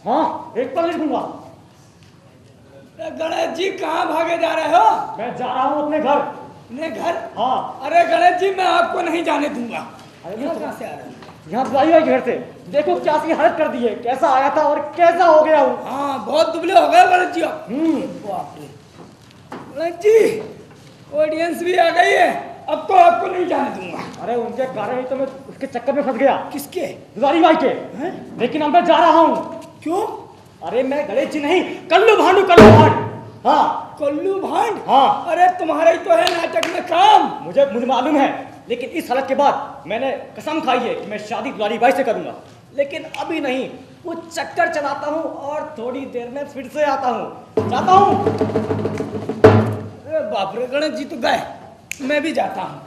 हाँ, एक पल लिखूंगा। गणेश जी कहाँ भागे जा रहे हो? मैं जा रहा हूँ अपने घर। अपने घर? हाँ। अरे गणेश जी मैं आपको नहीं जाने दूंगा। अरे यहाँ कहाँ से आ रहे हो? यहाँ दुलारी भाई घर से। देखो क्या सी हालत कर दी है, कैसा आया था और कैसा हो गया हूँ। हाँ बहुत दुबले हो गए गणेश जी आप। बाप रे। गणेश जी ऑडियंस भी आ गई है, अब तो आपको नहीं जाने दूंगा। अरे उनके कारण ही तो मैं उसके चक्कर में फंस गया। किसके? दुलारी भाई के। लेकिन अब मैं जा रहा हूँ। क्यों? अरे मैं गणेश जी नहीं, कल्लू भांडू, कल्लू भांड। हाँ कल्लू भांड? हाँ। अरे तुम्हारे ही तो है नाटक में काम। मुझे मालूम है, लेकिन इस हालत के बाद मैंने कसम खाई है कि मैं शादी दुलारी भाई से करूंगा। लेकिन अभी नहीं, कुछ चक्कर चलाता हूँ और थोड़ी देर में फिर से आता हूँ। जाता हूँ। अरे बाप रे, गणेश जी तो गए, मैं भी जाता हूँ।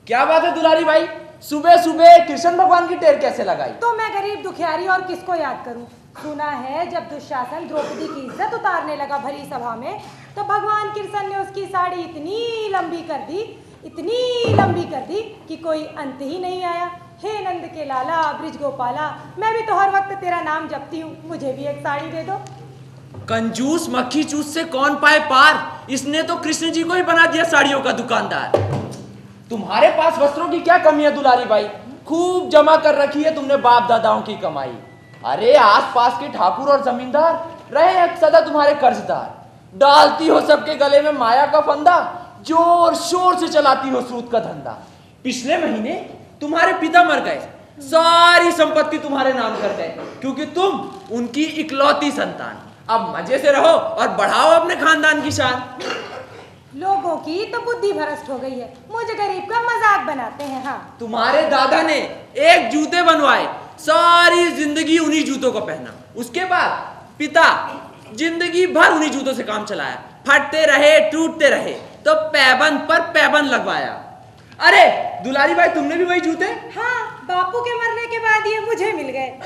क्या बात है दुलारी भाई, सुबह सुबह कृष्ण भगवान की टेर कैसे लगाई? तो मैं गरीब दुखियारी और किसको याद करूं? सुना है जब दुशासन द्रौपदी की इज्जत उतारने लगा भरी सभा में, तो भगवान कृष्ण ने उसकी साड़ी इतनी लंबी कर दी कि कोई अंत ही नहीं आया। हे नंद के लाला, ब्रिज गोपाला, मैं भी तो हर वक्त तेरा नाम जपती हूँ, मुझे भी एक साड़ी दे दो। कंजूस मक्खी चूस से कौन पाए पार, इसने तो कृष्ण जी को ही बना दिया साड़ियों का दुकानदार। तुम्हारे पास वस्त्रों की क्या कमी है दुलारी भाई? खूब जमा कर रखी है तुमने बाप दादाओं की कमाई। अरे आस पास के ठाकुर और जमींदार रहे सदा तुम्हारे कर्जदार। डालती हो सबके गले में माया का फंदा, जोर शोर से चलाती हो सूद का धंधा। पिछले महीने तुम्हारे पिता मर गए, सारी संपत्ति तुम्हारे नाम कर गए, क्योंकि तुम उनकी इकलौती संतान। अब मजे से रहो और बढ़ाओ अपने खानदान की शान। लोगों की तो बुद्धि भ्रष्ट हो गई है, मुझे गरीब का मजाक बनाते हैं। हाँ, तुम्हारे दादा ने एक जूते बनवाए, सारी जिंदगी उन्हीं जूतों को पहना। उसके बाद पिता जिंदगी भर उन्हीं जूतों से काम चलाया, फटते रहे टूटते रहे, तो पैबंद पर पैबंद लगवाया। अरे दुलारी भाई, तुमने भी वही जूते? हाँ, बापू के मरने के बाद ये मुझे मिल गए।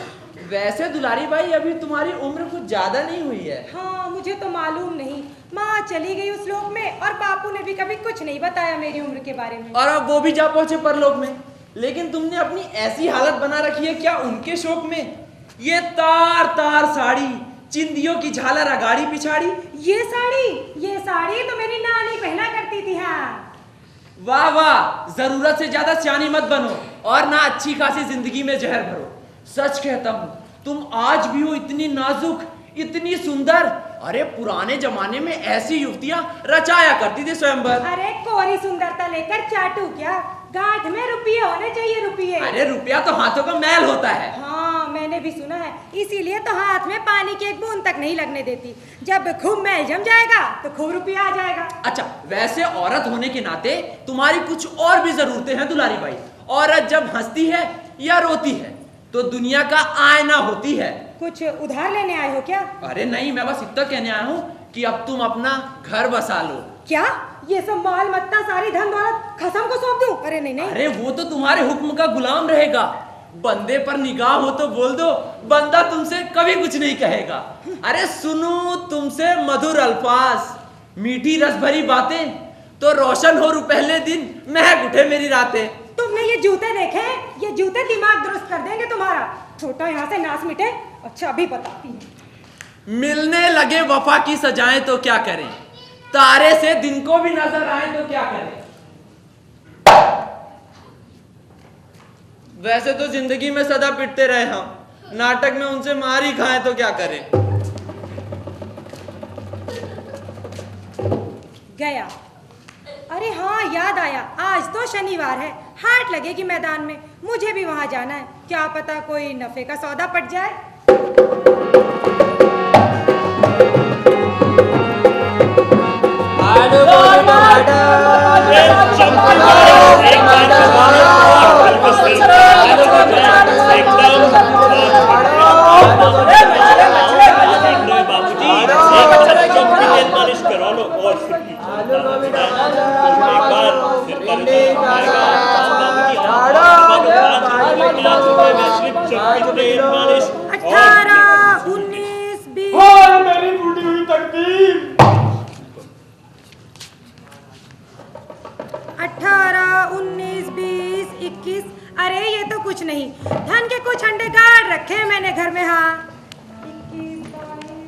वैसे दुलारी भाई, अभी तुम्हारी उम्र कुछ ज्यादा नहीं हुई है। हाँ, मुझे तो मालूम नहीं, माँ चली गई उस लोक में और बापू ने भी कभी कुछ नहीं बताया मेरी उम्र के बारे में। और अब वो भी जा पहुंचे परलोक में, लेकिन तुमने अपनी ऐसी हालत बना रखी है क्या उनके शौक में? ये तार तार साड़ी, चिंदियों की झालर अगाड़ी पिछाड़ी। ये साड़ी तो मेरी नानी पहना करती थी। हाँ, वाह वाह, जरूरत से ज्यादा सियानी मत बनो और ना अच्छी खासी जिंदगी में जहर भरो। सच कहता हूँ, तुम आज भी हो इतनी नाजुक, इतनी सुंदर। अरे पुराने जमाने में ऐसी युवतियां रचाया करती थी स्वयंवर। अरे कोरी सुंदरता लेकर चाटू क्या? गांठ में रुपये होने चाहिए, रुपये। अरे रुपया तो हाथों का मैल होता है। हाँ मैंने भी सुना है, इसीलिए तो हाथ में पानी की एक बूंद तक नहीं लगने देती। जब खूब मैल जम जाएगा तो खूब रुपया आ जाएगा। अच्छा, वैसे औरत होने के नाते तुम्हारी कुछ और भी जरूरतें हैं दुलारी भाई। औरत जब हंसती है या रोती है तो दुनिया का आईना होती है। कुछ उधार लेने आए हो क्या? अरे नहीं, मैं बस इतना कहने आया हूँ कि अब तुम अपना घर बसा लो। क्या ये सब माल मत्ता सारी धन दौलत खसम को सौंप दूं? अरे नहीं नहीं। अरे वो तो तुम्हारे हुक्म का गुलाम रहेगा। बंदे पर निगाह हो तो बोल दो, बंदा तुमसे कभी कुछ नहीं कहेगा। अरे सुनो तुमसे मधुर अल्फाज, मीठी रस भरी बातें, तो रोशन हो रू पहले दिन, महक उठे मेरी रातें। तुमने ये जूते देखे? ये जूते दिमाग दुरुस्त कर देंगे तुम्हारा। छोटा यहाँ से नास मिटे। अच्छा अभी बताती हूँ। मिलने लगे वफा की सजाएं तो क्या करें, तारे से दिन को भी नजर आए तो क्या करें। वैसे तो जिंदगी में सदा पिटते रहे हम, नाटक में उनसे मार ही खाएं तो क्या करें। गया। अरे हाँ याद आया, आज तो शनिवार है, हाट लगेगी मैदान में, मुझे भी वहां जाना है। क्या पता कोई नफे का सौदा पट जाए। मेरी बूढ़ी हुई तकदीर। 18, 19, 20, 21। अरे ये तो कुछ नहीं, धन के कुछ अंडे गाड़ रखे हैं मैंने घर में। हाँ 21, 22,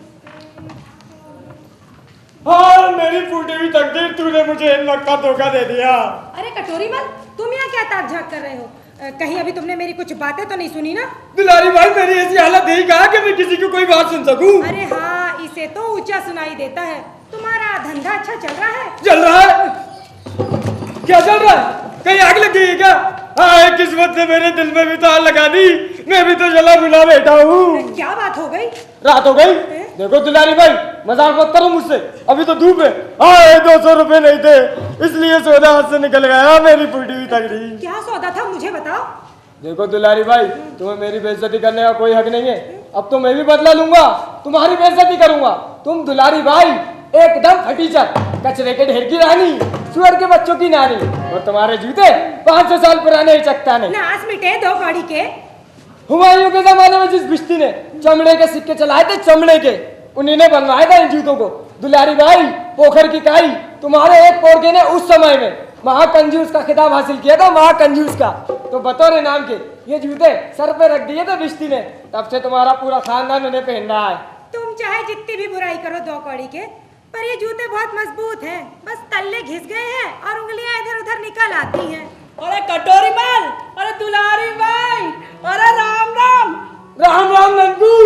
हाँ मेरी फूटी हुई तकदीर, तूने मुझे इन वक्त का धोखा दे दिया। अरे कटोरी मल, तुम यहाँ क्या ताक झाक कर रहे हो? कहीं अभी तुमने मेरी कुछ बातें तो नहीं सुनी ना? दुलारी भाई मेरी ऐसी हालत नहीं कहा कि मैं किसी की कोई बात सुन सकूं। अरे हाँ, इसे तो ऊंचा सुनाई देता है। तुम्हारा धंधा अच्छा चल रहा है? चल रहा है? क्या चल रहा है? कहीं आग लग गई है क्या? हाँ किस्मत ने मेरे दिल में भी तो आग लगा दी, मैं भी तो जला बुला बैठा हूँ। क्या बात हो गई? रात हो गई? देखो दुलारी भाई मजाक मत करो मुझसे, अभी तो धूप है। हाँ 200 रुपए नहीं थे, इसलिए सौदा हाथ से निकल गया मेरी फूटी हुई तकदीर। क्या सौदा था मुझे बताओ। देखो दुलारी भाई, तुम्हें मेरी बेइज्जती करने का कोई हक नहीं है। अब तो मैं भी बदला लूंगा, तुम्हारी बेइज्जती करूंगा। तुम दुलारी भाई एकदम फटीचर, कचरे के ढेर की रानी, सुअर के बच्चों की नानी, और तुम्हारे जूते 500 साल पुराने चकता नहीं। नास मिटे दो कौड़ी के। हुमायूं के जमाने में जिस बिश्ती ने चमड़े के सिक्के चलाए थे, चमड़े के, उन्हीं ने बनवाया था इन जूतों को। दुलारी भाई पोखर की काई, तुम्हारे एक पोरके ने उस समय में महाकंजूस का खिताब हासिल किया था, महाकंजूस का। तो बतौर इनाम के ये जूते सर पे रख दिए थे बिश्ती ने, तब से तुम्हारा पूरा खानदान उन्हें पहन रहा है। तुम चाहे जितनी भी बुराई करो दो कौड़ी के, पर ये जूते बहुत मजबूत हैं। बस तल्ले घिस गए हैं और उंगलियां इधर उधर निकल आती हैं। अरे कटोरी मल, अरे दुलारी भाई, अरे राम राम। राम राम नंदू।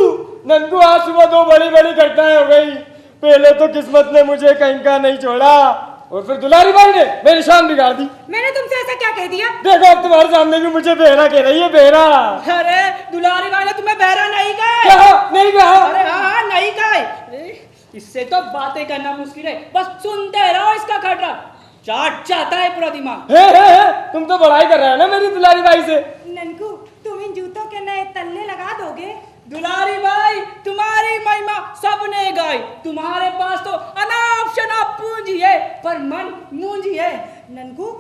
नंदू आज सुबह 2 बड़ी बड़ी घटनाएं हो गई। पहले तो किस्मत ने मुझे कहीं का नहीं छोड़ा, और फिर दुलारी भाई ने मेरी शान बिगाड़ दी। मैंने तुमसे ऐसा क्या कह दिया? देखो अब तुम्हारे सामने भी मुझे बहरा कह रही है, बहरा। अरे दुलारी भाई ने तुम्हें बहरा नहीं कहा? क्या नहीं कहा? अरे हाँ नहीं कहा। इससे तो बातें करना मुश्किल है, बस सुनते रहो इसका खटरा, चाट जाता है पूरा दिमाग। तुम तो बड़ाई कर रहे हो ना मेरी दुलारी भाई से। ननकू तुम इन जूतों के नए तल्ले लगा दोगे? दुलारी भाई तुम्हारी महिमा सबने गाई, तुम्हारे पास तो अनाप शनाप पूंजी है पर मन मूंजी है। ननकू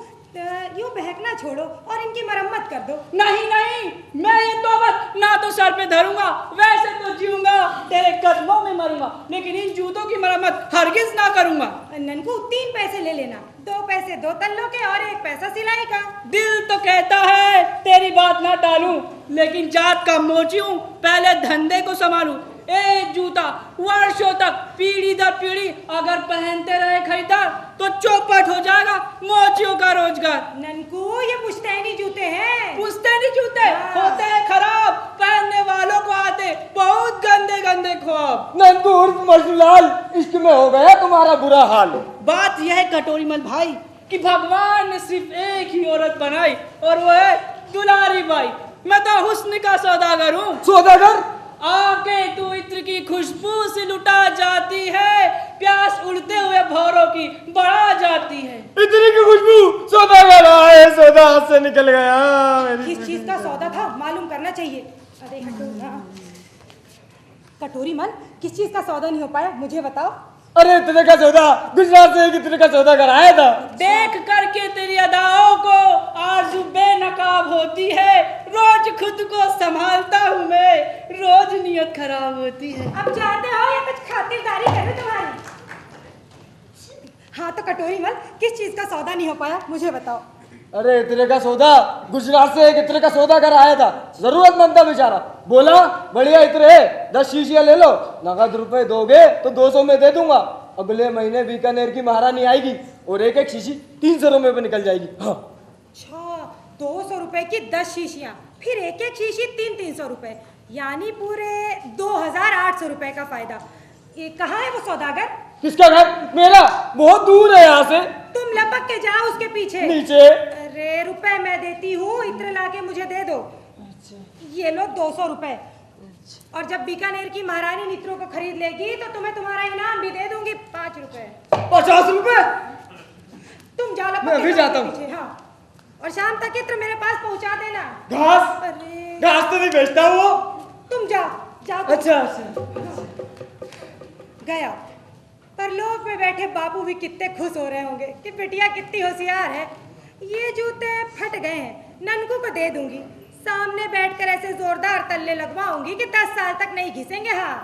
यूं बहकना छोड़ो और इनकी मरम्मत कर दो। नहीं नहीं, मैं ये तौबत ना तो सर पे धरूंगा, वैसे तो जीऊंगा, तेरे कदमों में मरूंगा, लेकिन इन जूतों की मरम्मत हरगिज ना करूंगा। ननकू 3 पैसे ले लेना, 2 पैसे 2 तल्लों के और 1 पैसा सिलाई का। दिल तो कहता है तेरी बात ना टालूं, लेकिन जात का मोची हूं, पहले धंधे को संभालूं। एक जूता वर्षों तक पीढ़ी दर पीढ़ी अगर पहनते रहे खरीदार तो चौपट हो जाएगा मोचियों का रोजगार। ननकू ये पुश्तैनी जूते हैं। पुश्तैनी जूते होते हैं खराब, पहनने वालों को आते बहुत गंदे गंदे ख्वाब। नंदू उर्फ मजनूलाल, इश्क में हो गया तुम्हारा बुरा हाल। बात यह है कटोरी मल भाई, कि भगवान ने सिर्फ एक ही औरत बनाई और वो है दुलारी बाई। मैं तो हुस्न का सौदागर हूँ। सौदागर? आके तू इत्र की खुशबू से लुटा जाती है, प्यास उड़ते हुए भौरों की बढ़ा जाती है। इतनी की खुशबू? सौदागर आए, सौदा हाथ से निकल गया। किस चीज का सौदा था मालूम करना चाहिए। अरे कटोरी मन, किस चीज का सौदा नहीं हो पाया मुझे बताओ। अरे इतने का सौदा गुजरात से एक इतने का सौदा कराया था। देख करके तेरी अदाओं को आरज़ू बेनकाब होती है। रोज खुद को संभालता हूँ मैं, रोज नियत खराब होती है। अब जाते हो या कुछ खातिरदारी करूं तुम्हारी? हाँ तो कटोरी मन, किस चीज का सौदा नहीं हो पाया मुझे बताओ। अरे इतने का सौदा गुजरात से एक इतने का सौदा कराया था। जरूरतमंद था बेचारा। बोला बढ़िया इतने है, 10 शीशियां ले लो, नगद रुपए दोगे तो 200 में दे दूंगा। अगले महीने बीकानेर की महारानी आएगी और एक एक शीशी 300 रुपए में निकल जाएगी। हाँ। अच्छा, 200 रुपए की 10 शीशियां, फिर एक एक शीशी 300 रुपए, यानी पूरे 2800 रुपए का फायदा। ये कहाँ है वो सौदागर? किसका घर? मेरा? बहुत दूर है यहाँ से। तुम लपक के जाओ उसके पीछे। नीचे। अरे रुपए मैं देती हूँ, इत्र लाके मुझे दे दो। ये लो 200 रुपए। और जब बीकानेर की महारानी नित्रों को खरीद लेगी तो तुम्हें तुम्हारा इनाम भी दे दूंगी 5 रुपए। 50 रुपए? तुम जाओ लपक मैं के भी जाओ जाता उसके हूँ। पीछे, हाँ। और शाम तक इत्र मेरे पास पहुंचा देना। घास? अरे घास तो नहीं बेचता वो। तुम जाओ जाओ तुम। अच्छा। गया। परलोक में बैठे बापू भी कितने खुश हो रहे होंगे कि बिटिया कितनी होशियार है। ये जूते फट गए हैं, ननकू को दे दूंगी। सामने बैठकर ऐसे जोरदार तल्ले लगवाऊंगी कि 10 साल तक नहीं घिसेंगे। हाँ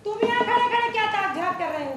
तुम यहाँ खड़े खड़े क्या ताक झाक कर रहे हो?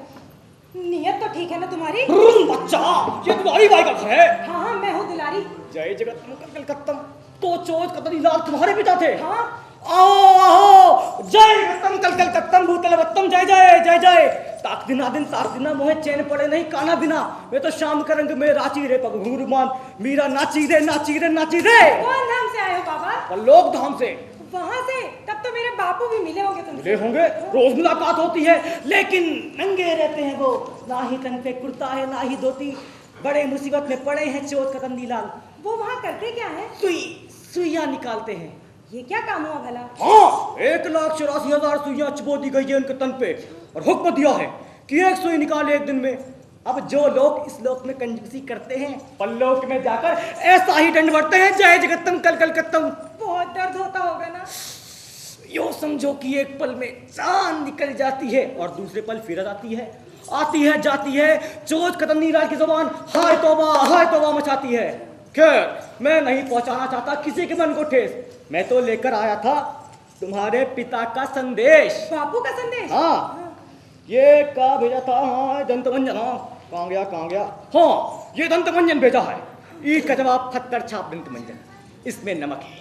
नियत तो ठीक है ना तुम्हारी? बच्चा, ये दुलारी बाई का घर है। हाँ हाँ मैं हूँ दुलारी। जय जगत कलकत्तम। तो चोज कतरी लाल तुम्हारे पिता थे? हाँ। आओ आओ, जय कत्तम कलकत्तम भूतलवत्तम, जय जय जय जय। ताक दिना मोहे चैन पड़े नहीं काना बिना। मैं तो शाम का रंग में रांची रे पगुमान, मीरा नाची रे नाची रे नाची रे। कौन धाम से आए हो बाबा? परलोक धाम से। वहाँ से? तब तो मेरे बापू भी मिले होंगे तुमसे। मिले होंगे, रोज मुलाकात होती है, लेकिन नंगे रहते हैं वो। ना ही तन पे कुर्ता है ना ही धोती। बड़े मुसीबत में पड़े हैं चोट कदम नीलाल। वो वहाँ करते क्या है? सुइयां निकालते हैं। ये क्या काम हुआ भला? हाँ, 1,84,000 सुइयां चुबो दी गई है उनके तन पे और हुक्म दिया है कि एक सुई निकाले एक दिन में। अब जो लोग इस लोक में कंजूसी करते हैं, परलोक में जाकर ऐसा ही दंड बढ़ते हैं। जय जगत्तम कल कलकत्तम। बहुत दर्द होता होगा ना? यो समझो कि एक पल में जान निकल जाती है और दूसरे पल फिर आती है, आती है जाती है। चोट कदम नीलाल की जुबान हाय तौबा मचाती है। खैर, मैं नहीं पहुंचाना चाहता किसी के मन को ठेस। मैं तो लेकर आया था तुम्हारे पिता का संदेश। बापू का संदेश? हाँ, ये का भेजा था? हाँ, दंतमंजन। हाँ, कहाँ गया? हाँ, ये दंतमंजन भेजा है। ईद का जवाब फत्तर छाप दंतमंजन, इसमें नमक है।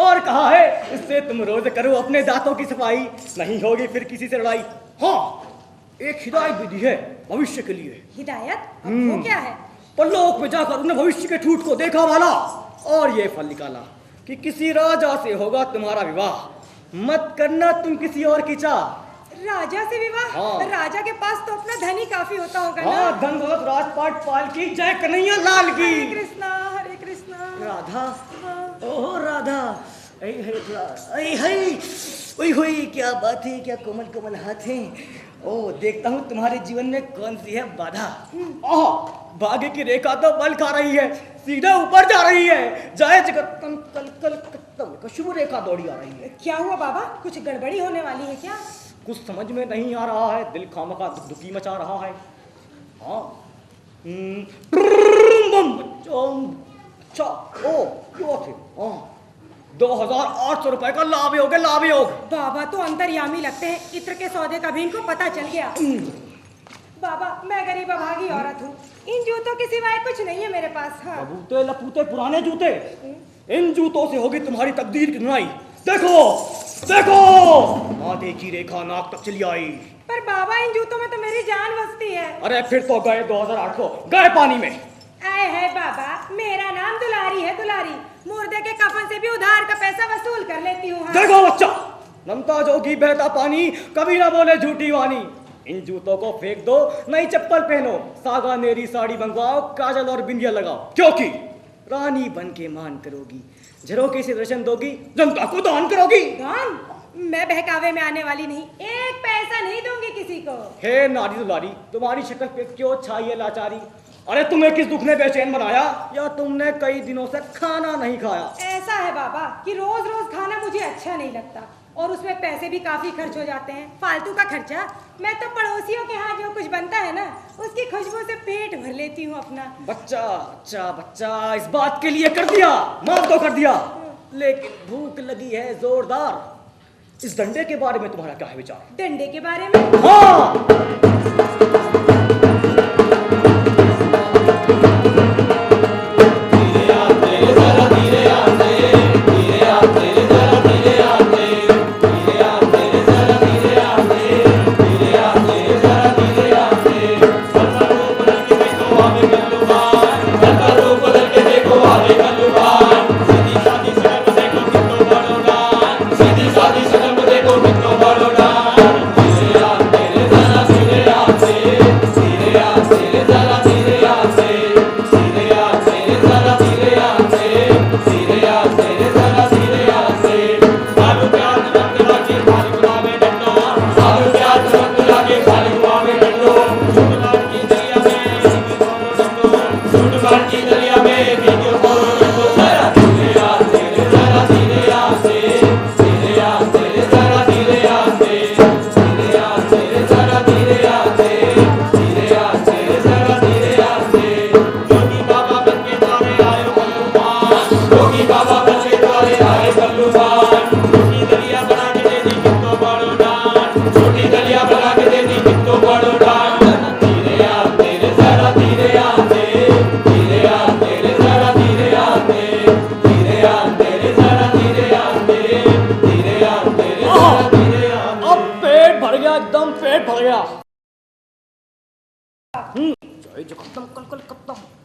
और कहा है इससे तुम रोज करो अपने दांतों की सफाई, नहीं होगी फिर किसी से लड़ाई। हाँ, एक हिदायत भी दी है भविष्य के लिए। हिदायत? अब वो क्या है? परलोक में जाकर उन्हें भविष्य के ठूठ को देखा वाला और ये फल निकाला कि किसी राजा से होगा तुम्हारा विवाह। मत करना तुम किसी और की चाह। राजा से विवाह? हाँ। राजा के पास तो अपना धन ही काफी होता होगा ना? हाँ, धन दौलत राजपाट पाल की, जय कन्हैया लाल की। हरे कृष्णा हरे कृष्णा। राधा, हाँ। ओह राधा, ओई क्या बात है, क्या कोमल कोमल हाथ हैं। ओह, देखता हूँ तुम्हारे जीवन में कौन सी है बाधा। ओह, भाग्य की रेखा तो बल खा रही है, सीधा ऊपर जा रही है। जय जगत्तम कल कलकत्तम, शुभ रेखा दौड़ी आ रही है। क्या हुआ बाबा, कुछ गड़बड़ी होने वाली है क्या? कुछ समझ में नहीं आ रहा है, दिल खामखा दुखी मचा रहा है। हाँ, अच्छा, ओ क्यों थे? हाँ, 2,800 रुपए का लाभ योग है, लाभ योग। बाबा तो अंतर्यामी लगते हैं, इत्र के सौदे का भी इनको पता चल गया। बाबा मैं गरीब अभागी औरत हूँ, इन जूतों के सिवाय कुछ नहीं है मेरे पास। हाँ। बबूते लपूते पुराने जूते, इन जूतों से होगी तुम्हारी तकदीर की धुनाई। देखो देखो, आधे की रेखा नाक तक चली आई। पर बाबा इन जूतों में तो मेरी जान बसती है। अरे फिर तो गए 2,800, गए पानी में। आए है बाबा, मेरा नाम दुलारी है, दुलारी। मुर्दे के कफन से भी उधार का पैसा वसूल कर लेती हूँ। हाँ। देखो बच्चा, नमता जोगी बहता पानी, कभी ना बोले झूठी वाणी। इन जूतों को फेंक दो, नई चप्पल पहनो, सागा नेरी साड़ी मंगवाओ, काजल और बिंदिया लगाओ, क्योंकि रानी बन के मान करोगी, झरोखे से दर्शन दोगी, जनता को दान करोगी। दान? मैं बहकावे में आने वाली नहीं, एक पैसा नहीं दूंगी किसी को। हे नारी दुलारी, तुम्हारी शक्ल पे क्यों छाई है लाचारी? अरे तुम्हें किस दुख ने बेचैन बनाया, या तुमने कई दिनों से खाना नहीं खाया? ऐसा है बाबा कि रोज रोज खाना मुझे अच्छा नहीं लगता, और उसमें पैसे भी काफी खर्च हो जाते हैं, फालतू का खर्चा। मैं तो पड़ोसियों के यहाँ जो कुछ बनता है ना, उसकी खुशबू से पेट भर लेती हूँ अपना। बच्चा बच्चा बच्चा, इस बात के लिए कर दिया, माफ तो कर दिया, लेकिन भूख लगी है जोरदार। इस डंडे के बारे में तुम्हारा क्या है विचार? डंडे के बारे में? हाँ,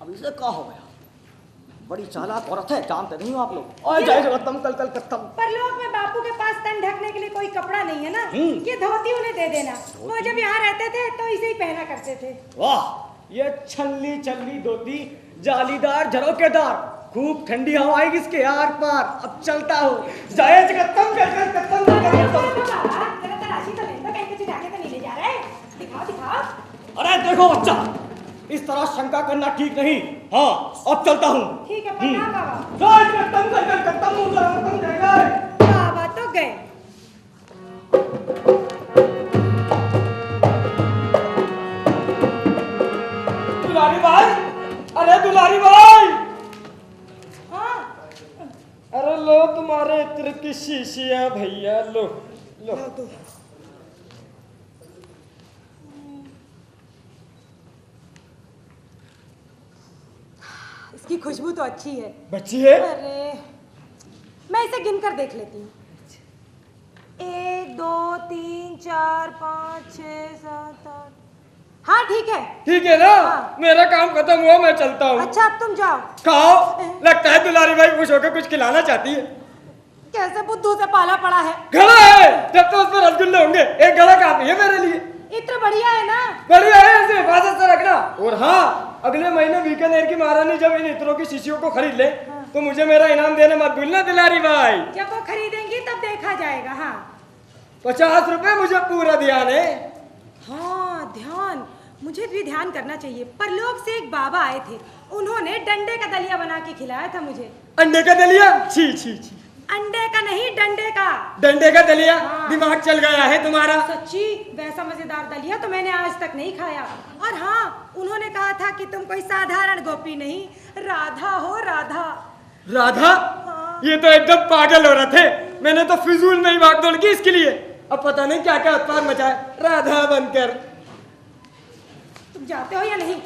अब इसे क्या हो गया? बड़ी चालाक औरत है, जानते नहीं हो आप लोग। और जय जगतम कल कल कत्तम। परलोक में बापू के पास तन ढकने के लिए कोई कपड़ा नहीं है ना, ये धोती उन्हें दे देना। वो जब यहाँ रहते थे तो इसे ही पहना करते थे। वाह, ये छल्ली छल्ली धोती, जालीदार झरोकेदार, खूब ठंडी हवा आएगी इसके आर पार। अब चलता हूँ, जय जगतम कल कल कत्तम कल कल कत्तम। जरा तलाशी तो लेना, कहीं कुछ ढाके तो नहीं ले जा रहे? दिखाओ दिखाओ। अरे देखो बच्चा, इस तरह शंका करना ठीक नहीं। हाँ, अब चलता हूँ। ठीक है, प्रणाम बाबा। जय जगतम कल कल कत्तम जय जय। बाबा तो गए। दुलारी भाई, अरे दुलारी भाई, हाँ अरे लो तुम्हारे इत्र की शीशियां भैया, लो लो। इसकी खुशबू तो अच्छी है। बच्ची है? अरे मैं इसे गिनकर देख लेती हूँ। 1 2 3 4 5 6 7 8। हाँ ठीक है। ठीक है ना? हाँ। मेरा काम खत्म हुआ, मैं चलता हूँ। अच्छा अब तुम जाओ। खाओ, लगता है दुलारी भाई खुश होकर कुछ खिलाना चाहती है। कैसे बुद्धू से पाला पड़ा है। घड़ा है, जब तो उस पर रसगुल्ले होंगे, एक घड़ा काफी है मेरे लिए। इतना बढ़िया है ना? बढ़िया है, ऐसे हिफाजत से रखना। और हाँ, अगले महीने बीकानेर की महारानी जब इन इत्रों की शीशियों को खरीद ले, तो मुझे मेरा इनाम देना मत भूलना दुलारी भाई। जब वो खरीदेंगी तब देखा जाएगा। हाँ 50 रुपए मुझे पूरा ध्यान है। हाँ ध्यान, मुझे भी ध्यान करना चाहिए। परलोक से एक बाबा आए थे, उन्होंने डंडे का दलिया बना के खिलाया था मुझे। अंडे का दलिया? छी छी छी। अंडे का नहीं, डंडे का। डंडे का दलिया? हाँ। दिमाग चल गया है तुम्हारा। सच्ची वैसा मजेदार दलिया तो मैंने आज तक नहीं खाया। और हाँ, उन्होंने कहा था कि तुम कोई साधारण गोपी नहीं, राधा हो, राधा। राधा? हाँ। ये तो एकदम पागल हो रहे थे। मैंने तो फिजूल में ही भाग दौड़ की इसके लिए। अब पता नहीं क्या क्या उत्पाद मचाए राधा बनकर। तुम जाते हो या नहीं?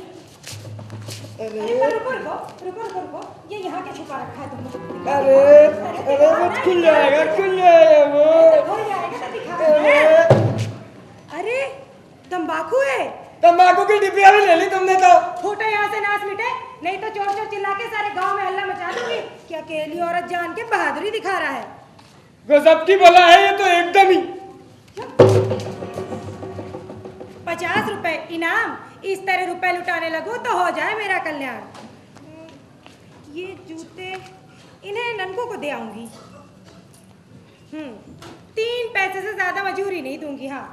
अरे रुको रुको रुको रुको रुको, ये यहाँ क्या छुपा रखा है तुमने? अरे वो खुल जाएगा वो। हो जाएगा तो दिखा। अरे तंबाकू है। तंबाकू की डिब्बियां भी ले ली तुमने तो। फूटो यहाँ से, नाच मिटे, नहीं तो चोर चोर चिल्ला के सारे गांव में हल्ला मचा दूंगी कि अकेली औरत जान के बहादुरी दिखा रहा है। गजब की बोला है ये तो एकदम ही। 50 रुपए इनाम। इस तरह रुपए लुटाने लगो तो हो जाए मेरा कल्याण। ये जूते इन्हें ननकों को दे आऊंगी। 3 पैसे से ज्यादा मजूरी नहीं दूंगी। हाँ,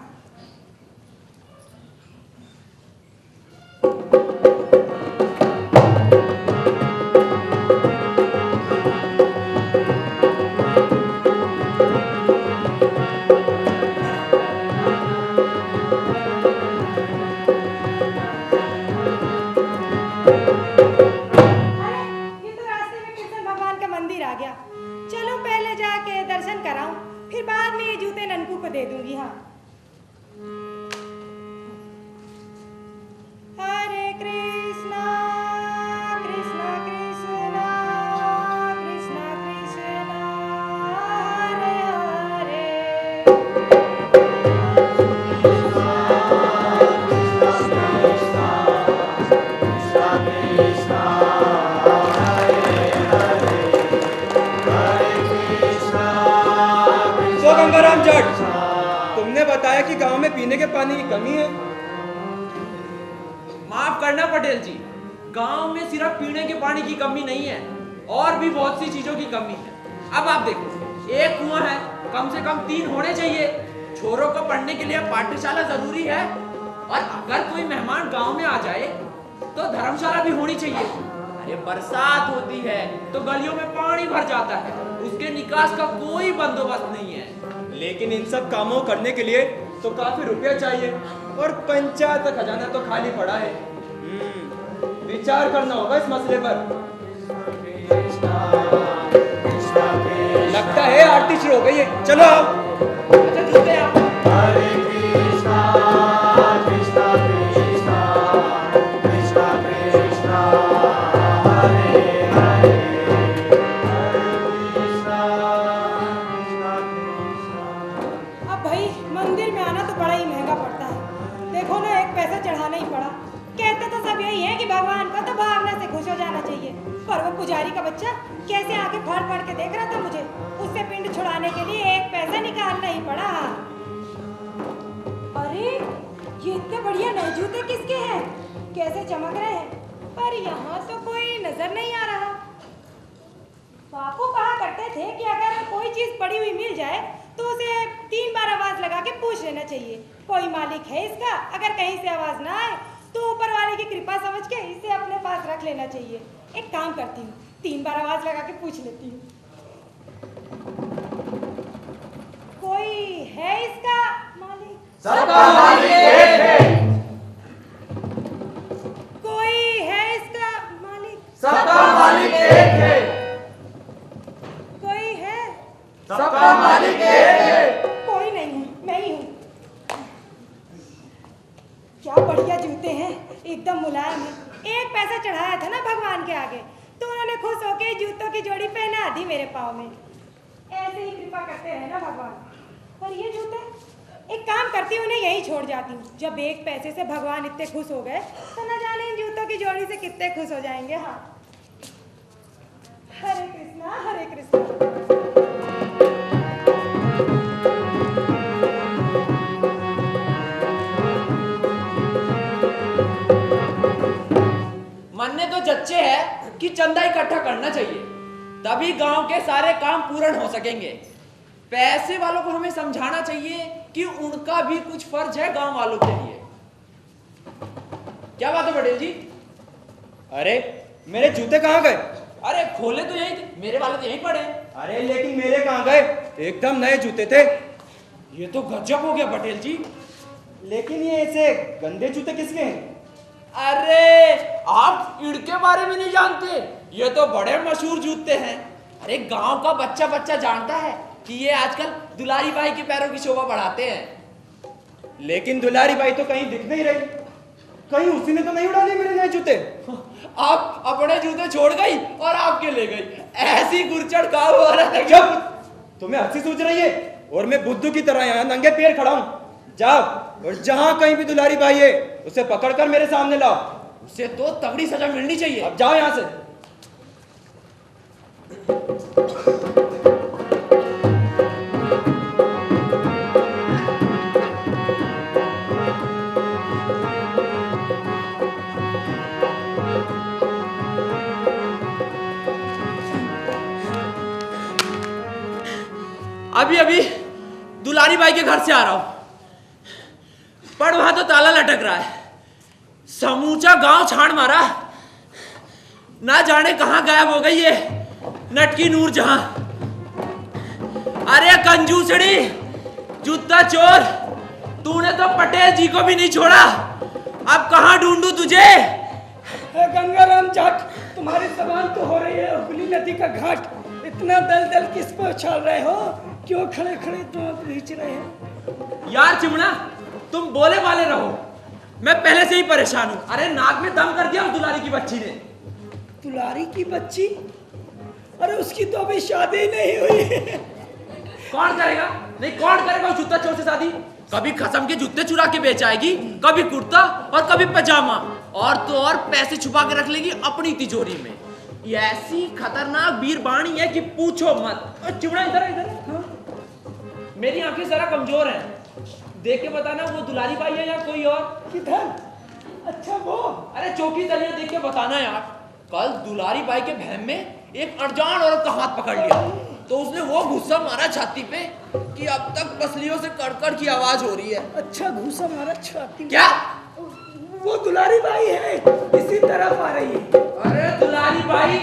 चलो पहले जाके दर्शन कराऊं, फिर बाद में ये जूते ननकू को दे दूंगी। हाँ, हरे कृष्णा कृष्णा कृष्णा कृष्णा कृष्णा हरे हरे। गंगाराम जट, तुमने बताया कि गांव में पीने के पानी की कमी है। माफ करना पटेल जी, गांव में सिर्फ पीने के पानी की कमी नहीं है, और भी बहुत सी चीजों की कमी है। अब आप देखो, एक कुआं है, कम से कम 3 होने चाहिए। छोरों को पढ़ने के लिए पाठशाला जरूरी है, और अगर कोई मेहमान गांव में आ जाए तो धर्मशाला भी होनी चाहिए। अरे बरसात होती है तो गलियों में पानी भर जाता है, उसके निकास का कोई बंदोबस्त नहीं है। लेकिन इन सब कामों करने के लिए तो काफी रुपया चाहिए, और पंचायत का खजाना तो खाली पड़ा है। विचार करना होगा इस मसले पर। लगता है आरती शुरू हो गई है, चलो आओ। अच्छा जूते आप। हरे कृष्णा कृष्णा कृष्णा कृष्णा कृष्णा हरे हरे कृष्णा कृष्णा कृष्णा। अब भाई मंदिर में आना तो बड़ा ही महंगा पड़ता है। देखो ना, 1 पैसा चढ़ाना ही पड़ा। कहते तो सब यही है कि भगवान का तो भावना से खुश हो जाना चाहिए, पर वो पुजारी का बच्चा कैसे आके फाड़ फाड़ के देख रहा था मुझे। उससे पिंड छुड़ाने के लिए 1 पैसा निकालना ही पड़ा। अरे ये इतने बढ़िया नए जूते किसके हैं? कैसे चमक रहे हैं, पर यहाँ तो कोई नजर नहीं आ रहा। बापू कहा करते थे कि अगर कोई चीज पड़ी हुई मिल जाए तो उसे 3 बार आवाज लगा के पूछ लेना चाहिए, कोई मालिक है इसका। अगर कहीं से आवाज ना आए तो ऊपर वाले की कृपा समझ के इसे अपने पास रख लेना चाहिए। एक काम करती हूँ, 3 बार आवाज लगा के पूछ लेती हूँ, कोई है इसका मालिक? सबका मालिक एक है। कोई है इसका मालिक? सबका मालिक एक है। कोई है? सबका मालिक एक है। कोई नहीं हूँ, मैं ही हूँ। क्या बढ़िया जूते हैं, एकदम मुलायम है। 1 पैसा चढ़ाया था ना भगवान के आगे, तो उन्होंने खुश होके जूतों की जोड़ी पहना दी मेरे पाँव में। ऐसे ही कृपा करते रहे ना भगवान। पर ये जूते, एक काम करती हूँ, उन्हें यहीं छोड़ जाती हूँ। जब 1 पैसे से भगवान इतने खुश हो गए तो न जाने इन जूतों की जोड़ी से कितने खुश हो जाएंगे। हाँ, हरे कृष्णा हरे कृष्णा। मन ने तो जच्चे है कि चंदा इकट्ठा करना चाहिए, तभी गांव के सारे काम पूर्ण हो सकेंगे। पैसे वालों को हमें समझाना चाहिए कि उनका भी कुछ फर्ज है गांव वालों के लिए। क्या बात है पटेल जी? अरे मेरे जूते कहाँ गए? अरे खोले तो यही थे, मेरे वाले तो यहीं पड़े हैं। अरे लेकिन मेरे कहाँ गए? एकदम नए जूते थे। ये तो गजब हो गया पटेल जी। लेकिन ये ऐसे गंदे जूते किसके हैं? अरे आप इनके बारे में नहीं जानते, ये तो बड़े मशहूर जूते हैं। अरे गांव का बच्चा बच्चा जानता है कि ये आजकल दुलारी बाई के पैरों की शोभा बढ़ाते हैं। लेकिन दुलारी बाई तो कहीं दिख नहीं रही। कहीं उसी ने तो नहीं उड़ा लिए मेरे नए जूते? आप अपने जूते छोड़ गई और आपके ले गई, ऐसी गुरचड़ का हो रहा है। जब तुम्हें हंसी सूझ रही है और मैं बुद्धू की तरह यहाँ नंगे पैर खड़ा हूँ। जाओ और जहां कहीं भी दुलारी बाई है उसे पकड़कर मेरे सामने लाओ। उसे तो तगड़ी सजा मिलनी चाहिए। अब जाओ यहाँ से। अभी अभी दुलारी बाई के घर से आ रहा हूं, पर वहां तो ताला लटक रहा है। समूचा गांव छाड़ मारा, ना जाने कहां गायब हो गई है नटकी नूर जहां। अरे कंजूसड़ी, जूता चोर, तूने तो पटेल जी को भी नहीं छोड़ा, अब कहां ढूंढूं तुझे? गंगाराम जाट, तुम्हारी जबान तो हो रही है हुगली नदी का घाट। इतना दल किस पे उछाल रहे हो? क्यों खड़े खड़े तुम खींच रहे हो? यार चिमना, तुम बोले वाले रहो, मैं पहले से ही परेशान हूं। अरे नाक में दम कर दिया उस दुलारी की बच्ची ने। दुलारी की बच्ची? अरे उसकी तो अभी शादी नहीं हुई है। कौन करेगा? नहीं, कौन करेगा उस जूता चोर से शादी? कभी खसम के जूते चुरा के बेच आएगी, कभी कुर्ता और कभी पजामा, और तो और पैसे छुपा के रख लेगी अपनी तिजोरी में। ये ऐसी खतरनाक बीरबानी है कि पूछो मत। चिमड़ा इधर इधर। हाँ? मेरी आंखें जरा कमजोर हैं, देख के बताना वो दुलारी बाई है या कोई और। किधर? अच्छा वो। अरे चौकी तलिया देख के बताना यार। कल दुलारी बाई के बहन में एक अनजान औरत का हाथ पकड़ लिया, तो उसने वो गुस्सा मारा छाती पे कि अब तक पसलियों से कड़कड़ की आवाज हो रही है। अच्छा घूसा मारा छाती में। क्या? वो दुलारी बाई है, इसी तरफ आ रही है। अरे दुलारी बाई,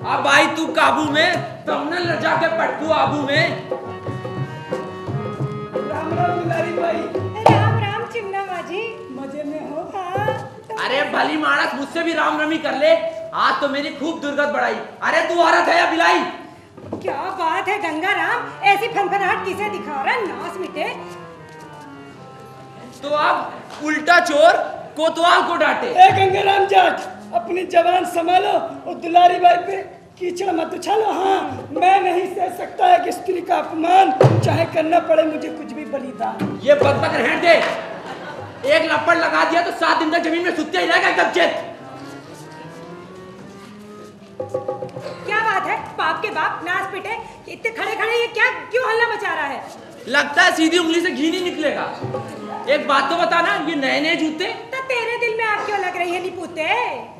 अब आई तू काबू में, तब न ल जाके पटकू आबू में। राम राम दुलारी बाई। राम राम चिमना माजी। मजे में हो? हाँ। अरे भली मानस, मुझसे भी राम रमी कर ले, आज तो मेरी खूब दुर्गत बढ़ाई। अरे तू औरत है या बिलाई? क्या बात है गंगाराम, ऐसी फनफनाहट किसे दिखा रहा है? नास मिटे। तो अब उल्टा चोर कोतवाल को डांटे। ए गंगाराम जाट, अपनी जबान संभालो और दुलारी बाई पे कीचड़ मत उछालो। हाँ, मैं नहीं सह सकता है कि स्त्री का अपमान, चाहे करना पड़े मुझे कुछ भी बलिदान। ये बकबक रहने दे, एक लपड़ लगा दिया तो 7 दिन तक जमीन में सुत्ते ही रहेगा एकदम चेत। क्या बात है, बाप के बाप नाच पिटे, इतने खड़े खड़े ये क्या क्यों हल्ला मचा रहा है? लगता है सीधी उंगली से घी नहीं निकलेगा। एक बात तो बताना, ये नए नए जूते? तो तेरे दिल में आग क्यों लग रही है निपुते?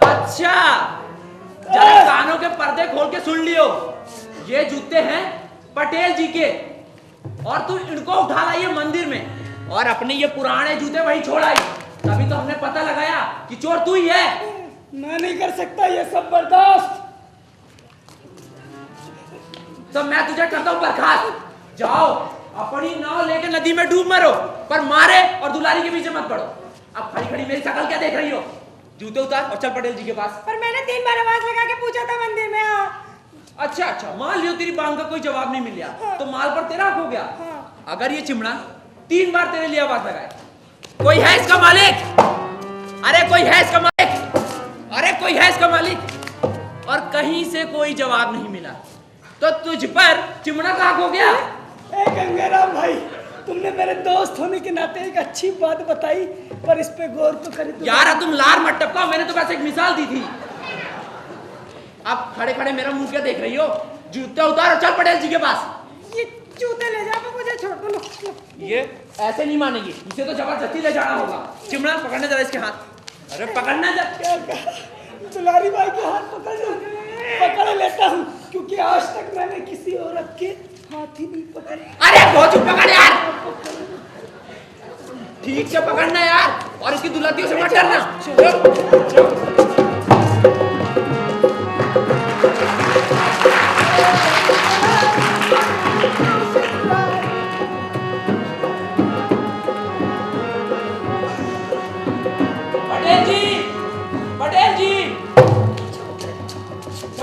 अच्छा, जरा कानों के पर्दे खोल के सुन लियो, ये जूते हैं पटेल जी के, और तू इनको उठा लाई है मंदिर में, और अपने ये पुराने जूते वहीं छोड़ आई। तभी तो हमने पता लगाया कि चोर तू ही है। मैं नहीं कर सकता ये सब बर्दाश्त। तो मैं तुझे करता हूँ बर्खास्त। जाओ अपनी नाव लेके नदी में डूब मरो, पर मारे और दुलारी के पीछे मत पड़ो। अब खड़ी खड़ी मेरी शकल क्या देख रही हो? जूते उतार और चल पटेल जी के पास। पर मैंने 3 बार आवाज लगा के पूछा था मंदिर में। अच्छा अच्छा, मान लियो तेरी बांग का कोई जवाब नहीं मिल गया, तो माल पर तेरा हक हो गया। अगर ये चिमड़ा 3 बार तेरे लिए आवाज लगाए, कोई है इसका मालिक? अरे कोई है इसका मालिक? अरे कोई है इसका मालिक? और कहीं से कोई जवाब नहीं मिला, तो तुझ पर चिमड़ा का हक हो गया। ए गंगाराम भाई, तुमने मेरे दोस्त होने के नाते एक अच्छी बात बताई, पर इस पे गौर तो करें। यार तुम लार मत टपकाओ, मैंने तो वैसे एक मिसाल दी थी। अब खड़े खड़े मेरा मुंह क्या देख रही हो? जूते उतार और चल पटेल जी के पास। ये जूते ले जाओ, मुझे छोड़ दो। लो। ये ऐसे नहीं मानेगी, इसे तो जबरदस्ती ले जाना होगा। चिमड़ा पकड़ने जरा इसके हाथ। अरे पकड़ना क्या दुलारी बाई के हाथ पकड़ लेता हूँ, क्योंकि आज तक मैंने किसी औरत के हाथ ही नहीं पकड़े। अरे बहुत पकड़ यार, ठीक से पकड़ना यार, और इसकी दुलातियों से मत डरना।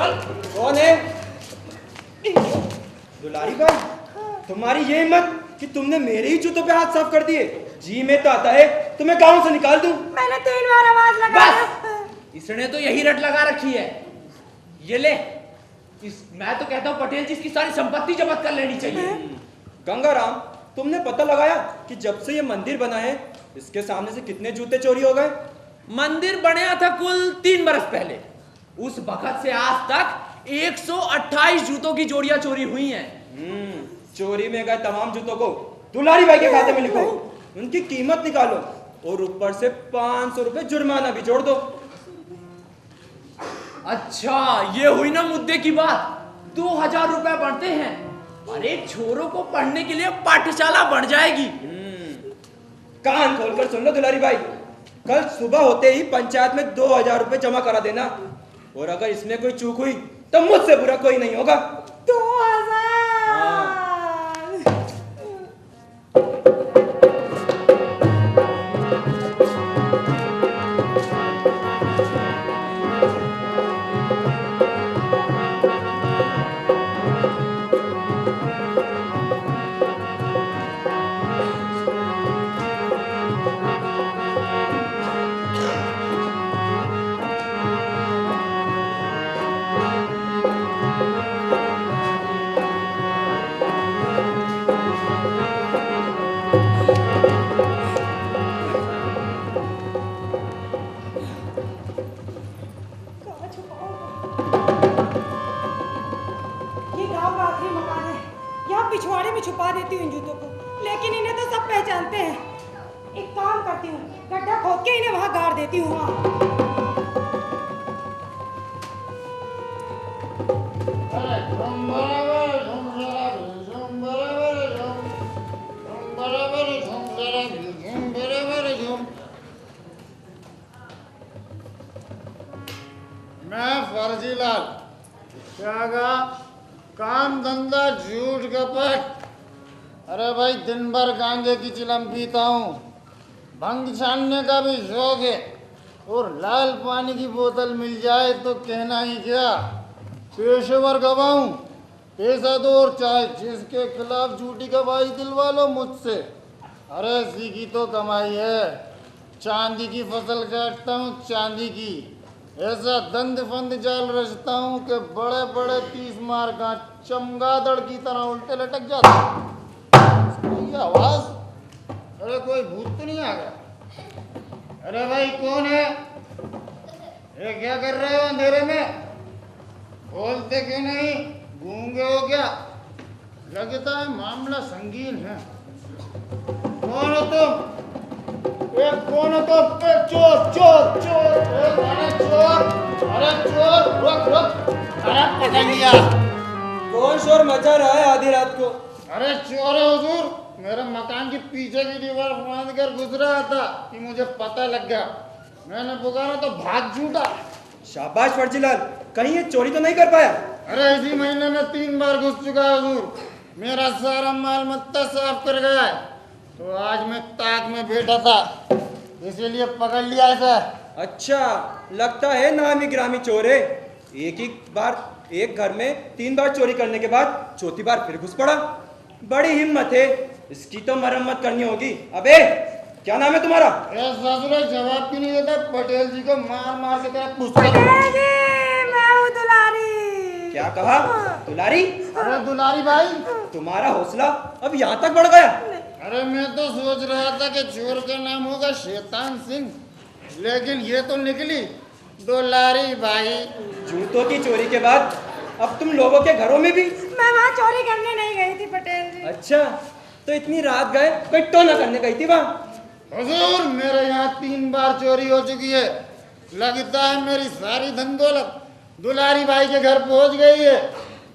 चल। कौन है? दुलारी भाई, तुम्हारी ये हिम्मत कि तुमने मेरे ही जूतों पे हाथ साफ कर दिए। जी में तो आता है तुम्हें गांव से निकाल दूं। मैंने 3 बार आवाज लगाया। बस इसने तो यही रट लगा रखी है। ये ले, मैं तो कहता हूँ पटेल जी इसकी सारी संपत्ति जब्त कर लेनी चाहिए। गंगाराम, तुमने पता लगाया कि जब से ये मंदिर बना है इसके सामने से कितने जूते चोरी हो गए? मंदिर बनया था कुल 3 बरस पहले। उस वक्त से आज तक 128 जूतों की जोड़ियां चोरी हुई हैं। चोरी में गए तमाम जूतों को दुलारी भाई के खाते में लिखो, उनकी कीमत निकालो और ऊपर से 500 रुपए जुर्माना भी जोड़ दो। अच्छा, ये हुई ना मुद्दे की बात। 2000 रुपए बढ़ते हैं। अरे छोरों को पढ़ने के लिए पाठशाला बढ़ जाएगी। कान खोलकर सुन लो दुलारी भाई, कल सुबह होते ही पंचायत में 2000 रुपए जमा करा देना, और अगर इसमें कोई चूक हुई तो मुझसे बुरा कोई नहीं होगा। 2000। पिछवाड़े में छुपा देती हूँ इन जूतों को, लेकिन इन्हें तो सब पहचानते हैं। एक काम करती हूँ, गड्ढा खोद के इन्हें वहां गाड़ देती हूँ। मैं फर्जीलाल, क्या गा? काम धंधा झूठ कपट। अरे भाई दिन भर गांजे की चिलम पीता हूँ, भंग छानने का भी शौक है, और लाल पानी की बोतल मिल जाए तो कहना ही क्या। पेशेवर गवाहूँ, पैसा दो और चाहे जिसके खिलाफ झूठी गवाही दिलवा लो मुझसे। अरे इसी की तो कमाई है। चांदी की फसल काटता हूँ, चांदी की। ऐसा दंद फंद जाल रचता हूँ कि बड़े बड़े 30 मार का चमगादड़ की तरह उल्टे लटक जाता। ये आवाज, अरे कोई भूत तो नहीं आ गया? अरे भाई कौन है? ये क्या कर रहे हो अंधेरे में? बोलते क्यों नहीं? गूंगे हो क्या? लगता है मामला संगीन है। कौन हो तुम? कौन हो तुम? चोर चोर चोर! अरे चोर! अरे चोर! रुक रुक! अरे पकड़ लिया। कौन शोर मचा रहा है आधी रात को? अरे चोर है हुजूर, मेरे मकान के पीछे की दीवार फांद कर गुजरा था कि मुझे पता लग गया। मैंने पुकारा तो भाग छूटा। शाबाश फर्जीलाल, कहीं ये चोरी तो नहीं कर पाया? अरे इसी महीने में 3 बार घुस चुका है हुजूर। मेरा सारा माल मत्ता साफ कर गया है। तो आज मैं ताक में बैठा था, इसीलिए पकड़ लिया ऐसा। अच्छा, लगता है नामी ग्रामी चोर है। एक ही बार एक घर में 3 बार चोरी करने के बाद चौथी बार फिर घुस पड़ा। बड़ी हिम्मत है, इसकी तो मरम्मत करनी होगी। अबे क्या नाम है तुम्हारा? ससुर जवाब क्यों नहीं देता? पटेल जी को मार मार के तेरा पूछता। मैं हूँ दुलारी। क्या कहा? दुलारी? अरे दुलारी भाई, तुम्हारा हौसला अब यहाँ तक बढ़ गया? अरे मैं तो सोच रहा था कि चोर का नाम होगा शैतान सिंह, लेकिन ये तो निकली दुलारी भाई। जूतों की चोरी के बाद अब तुम लोगों के घरों में भी? मैं वहाँ चोरी करने नहीं गई थी पटेल जी। अच्छा, तो इतनी रात गए कोई टोना करने गई थी वहाँ? हुजूर मेरे यहाँ 3 बार चोरी हो चुकी है। लगता है मेरी सारी धन दौलत दुलारी भाई के घर पहुँच गई है।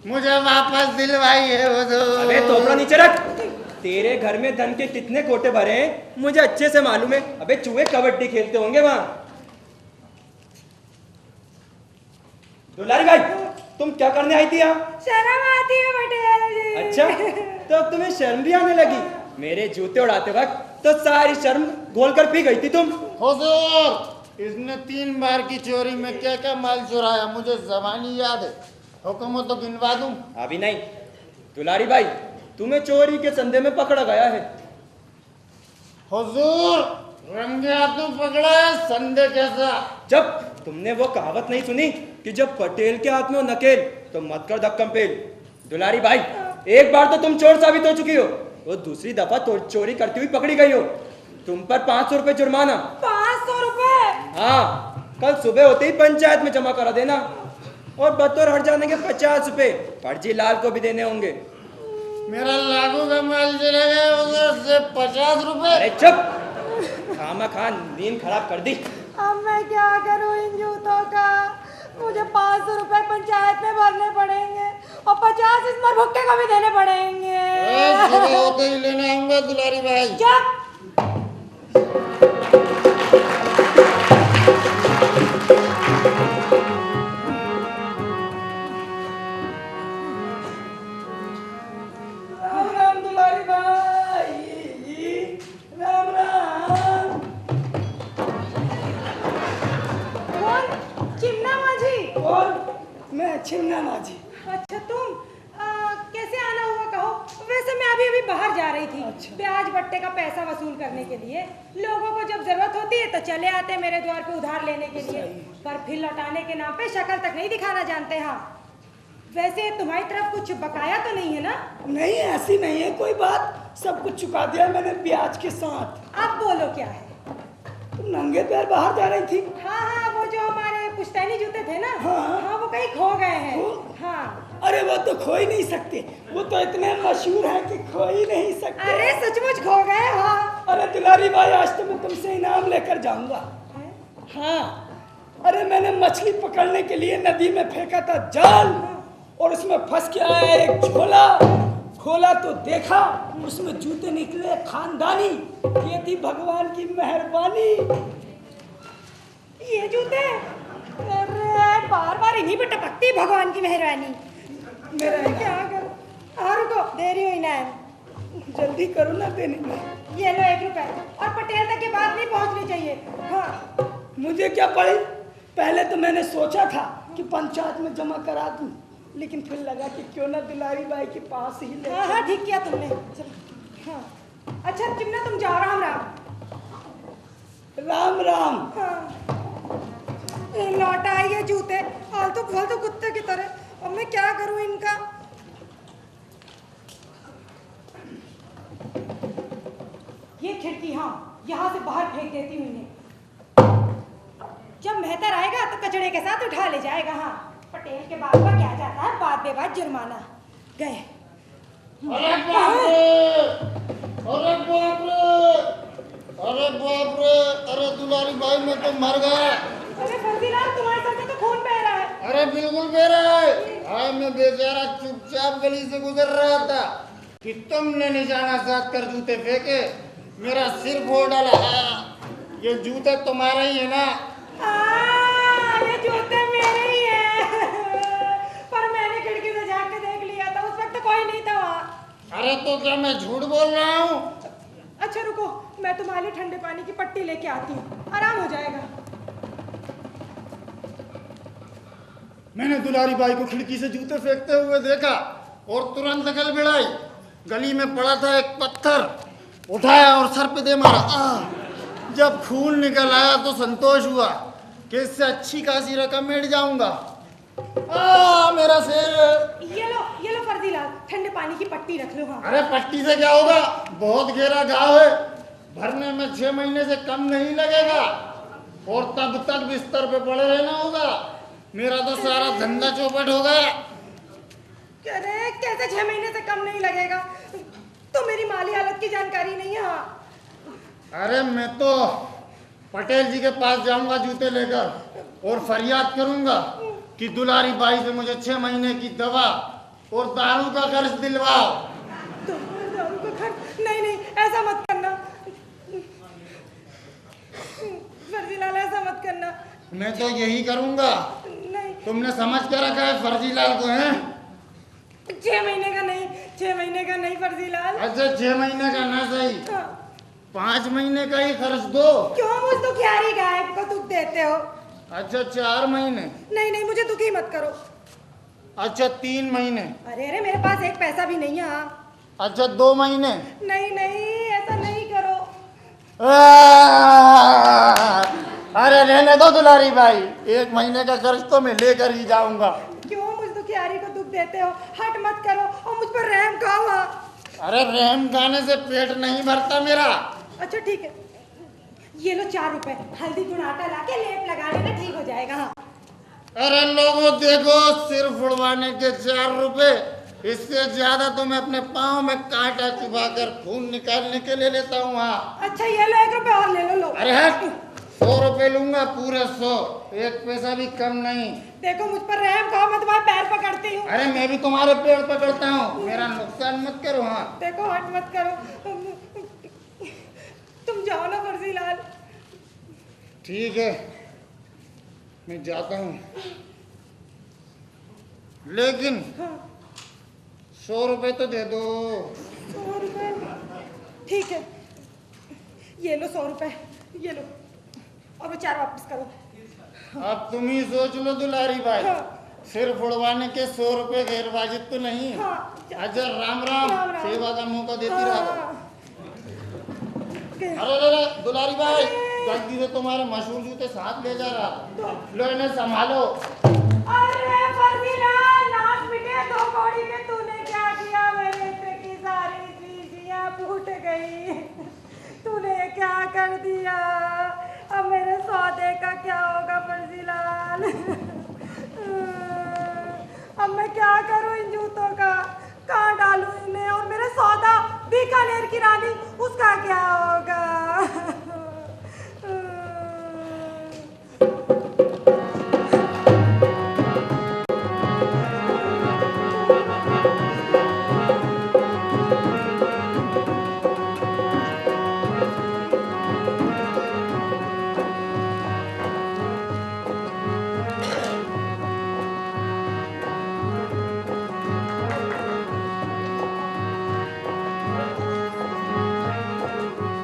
मुझे वापस दिलवाई है हुजूर। अबे थोपड़ा नीचे रख। तेरे घर में धन के कितने कोटे भरे हैं मुझे अच्छे से मालूम है। अबे चूहे कबड्डी खेलते होंगे वहाँ। दुलारी भाई, तुम क्या करने आई थी यहाँ? शर्म आती है पटेल जी। अच्छा, तो अब तुम्हें शर्म भी आने लगी? मेरे जूते उड़ाते वक्त तो सारी शर्म घोल कर पी गई थी तुम। हुजूर इसने 3 बार की चोरी में क्या क्या माल चुराया मुझे जबानी याद है। हुक्म हो तो गिनवा दूं। अभी नहीं दुलारी भाई, तुम्हें चोरी के संदेह में पकड़ा गया है। हुजूर रंगे हाथों पकड़ा है, संदेह कैसा? जब तुमने वो कहावत नहीं सुनी कि जब पटेल के हाथ में हो नकेल तो मत कर धक्कम पेल। दुलारी भाई, एक बार तो तुम चोर साबित हो चुकी हो, वो दूसरी दफा चोरी करती हुई पकड़ी गई हो। तुम पर 500 रुपए जुर्माना। 500 रुपए? हाँ, कल सुबह होते ही पंचायत में जमा करा देना, और बतौर हट जाने के 50 रुपए फर्जी लाल को भी देने होंगे। मेरा लागू का माल चला गया उधर से 50 रुपए। अरे चुप, खामा खान नींद खराब कर दी। अब मैं क्या करूं इन जूतों का? मुझे 500 रुपए पंचायत में भरने पड़ेंगे और 50 इस मरभुक्के को भी देने पड़ेंगे। सुबह होते ही लेने आऊंगा दुलारी भाई। चुप। राम राम दुलारी भाई, राम राम। कौन? चिमना माझी? और मैं छिन्ना माझी। अच्छा तुम कैसे आना हुआ कहो? वैसे मैं अभी अभी बाहर जा रही थी। अच्छा। ब्याज बट्टे का पैसा वसूल करने के लिए। लोगों को जब जरूरत होती है तो चले आते हैं मेरे द्वार पे उधार लेने के लिए, पर फिर लौटाने के नाम पे शक्ल तक नहीं दिखाना जानते। हाँ, वैसे तुम्हारी तरफ कुछ बकाया तो नहीं है ना? नहीं, ऐसी नहीं है कोई बात, सब कुछ चुका दिया मैंने ब्याज के साथ। अब बोलो क्या है? तुम नंगे पैर बाहर जा रही थी। हाँ हाँ, वो जो हमारे पुश्तैनी जूते थे ना, हाँ। हाँ वो कहीं खो गए हैं। खो? हाँ। अरे वो तो खो ही नहीं सकते, वो तो इतने मशहूर हैं कि खो ही नहीं सकते। अरे सचमुच खो गए? हाँ। अरे दुलारी भाई, आज तो मैं तुमसे इनाम लेकर जाऊंगा। हाँ, अरे मैंने मछली पकड़ने के लिए नदी में फेंका था जाल, और उसमें फंस के आया एक झोला। खोला तो देखा उसमें जूते निकले खानदानी। ये थी भगवान की मेहरबानी। ये जूते? अरे बार बार इन्हीं पे टपकती भगवान की मेहरबानी। मेरा क्या करूं? हाँ रुको, दे रही हूँ इनाम। जल्दी करो ना देने में। ये लो 1 रुपए, और पटेल तक की बात नहीं पहुंचनी चाहिए। हाँ। मुझे क्या पड़ी, पहले तो मैंने सोचा था कि पंचायत में जमा करा दूं, लेकिन फिर लगा कि क्यों ना दुलारी बाई के पास ही ले। हाँ हाँ, ठीक किया तुमने। चलो। हाँ अच्छा चिमना, तुम जाओ। राम राम। राम राम। हाँ। लौटा ये जूते फालतू फालतू कुत्ते की तरह। अब मैं क्या करूं इनका? ये खिड़की, हाँ, यहाँ से बाहर फेंक देती हूँ इन्हें। जब मेहतर आएगा तो कचड़े के साथ उठा ले जाएगा। हाँ, पटेल के बाप का क्या जाता है, बाद बेबाद जुर्माना। गए। अरे बाप रे, अरे बाप रे, अरे बाप रे, अरे दुलारी भाई मैं तो मर गया। अरे फर्जीलाल, तुम्हारे सर से तो खून बह रहा है। अरे बिल्कुल बह रहा है। हाँ, मैं बेचारा चुपचाप गली से गुजर रहा था कि तुमने निशाना साध कर जूते फेंके, मेरा सिर फोड़ डाला। ये जूते तुम्हारे ही है ना? ये जूते मेरे ही हैं। पर मैंने खिड़की से झांक के देख लिया था, उस वक्त तो कोई नहीं था वहाँ। अरे तो क्या मैं झूठ बोल रहा हूँ? अच्छा रुको, मैं तुम्हारे लिए ठंडे पानी की पट्टी लेके आती हूँ, आराम हो जाएगा। मैंने दुलारी बाई को खिड़की से जूते फेंकते हुए देखा और तुरंत गल भिड़ाई। गली में पड़ा था एक पत्थर, उठाया और सर पे दे मारा। जब खून निकल आया तो संतोष हुआ कि इससे अच्छी खासी रकम मिट जाऊंगा। मेरा सिर। ये लो फर्जीलाल, ठंडे पानी की पट्टी रख लो। हाँ। अरे पट्टी से क्या होगा, बहुत गहरा घाव है, भरने में 6 महीने से कम नहीं लगेगा, और तब तक बिस्तर पे पड़े रहना होगा। मेरा तो सारा धंधा चौपट हो गया। अरे कैसे 6 महीने से कम नहीं लगेगा? तो मेरी माली हालत की जानकारी नहीं है। हाँ। अरे मैं तो पटेल जी के पास जाऊंगा जूते लेकर और फरियाद करूंगा कि दुलारी बाई से मुझे 6 महीने की दवा और दारू का कर्ज दिलवाओ। दारू का खर्च? नहीं, ऐसा मत करना फर्जीलाल, ऐसा मत करना। मैं तो यही करूंगा। नहीं। तुमने समझ कर रखा है फर्जीलाल को, है? 6 महीने का नहीं, 6 महीने का नहीं फर्जीलाल। अच्छा 6 महीने का ना सही, हाँ। 5 महीने का ही खर्च दो। क्यों मुझ तो दुखियारी गाय को दुख देते हो। अच्छा 4 महीने। नहीं नहीं, मुझे दुखी मत करो। अच्छा 3 महीने। अरे अरे, मेरे पास एक पैसा भी नहीं है। हाँ। अच्छा 2 महीने। नहीं नहीं, ऐसा नहीं करो। अरे रहने दो दुलारी भाई, 1 महीने का कर्ज तो मैं लेकर ही जाऊंगा। क्यों मुझ दुखियारी को दुख देते हो? हट मत करो और मुझ पर रहम खाओ। हाँ। अरे रहम खाने से पेट नहीं भरता मेरा। अच्छा ठीक है, ये लो 4 रुपए, हल्दी गुड़ आटा लाके लेप लगा लेना, ठीक हो जाएगा। हाँ। अरे लोगों देखो, सिर फुड़वाने के 4 रुपए, इससे ज्यादा तो मैं अपने पाँव में कांटा चुभाकर खून निकालने के लिए लेता हूँ। हाँ। अच्छा ये लो 1 रुपए और ले लो। अरे हट, 100 रुपए लूंगा, पूरे 100, 1 पैसा भी कम नहीं। देखो मुझ पर रहम खाओ, मैं तुम्हारे पैर पकड़ती हूँ। अरे मैं भी तुम्हारे पैर पकड़ता हूँ, मेरा नुकसान मत करो। हाँ देखो हट मत करो, तुम जाओ ना फर्जी लाल। ठीक है, मैं जाता हूँ, लेकिन 100 रुपए तो दे दो। 100 रुपए? ठीक है, ये लो 100 रुपए, ये लो, और वो 4 वापस करो। अब तुम ही सोच लो दुलारी भाई, हाँ। सिर फुड़वाने के 100 रुपए गैर वाजिब तो नहीं। हाँ। अच्छा राम राम, राम राम। सेवा का मौका देती रहा। हाँ। अरे अरे दुलारी भाई, जल्दी से तुम्हारे मशहूर जूते साथ ले जा रहा, लो इन्हें संभालो। अरे फर्जी लाल, नाक मिटे 2 कौड़ी में तूने क्या किया? मेरे पे की सारी चीजियां फूट गई, तूने क्या कर दिया? अब मेरे सौदे का क्या होगा फर्जी लाल? अब मैं क्या करूं इन जूतों का? कहाँ डालूं इन्हें? और मेरा सौदा बीकानेर की रानी, उसका क्या होगा?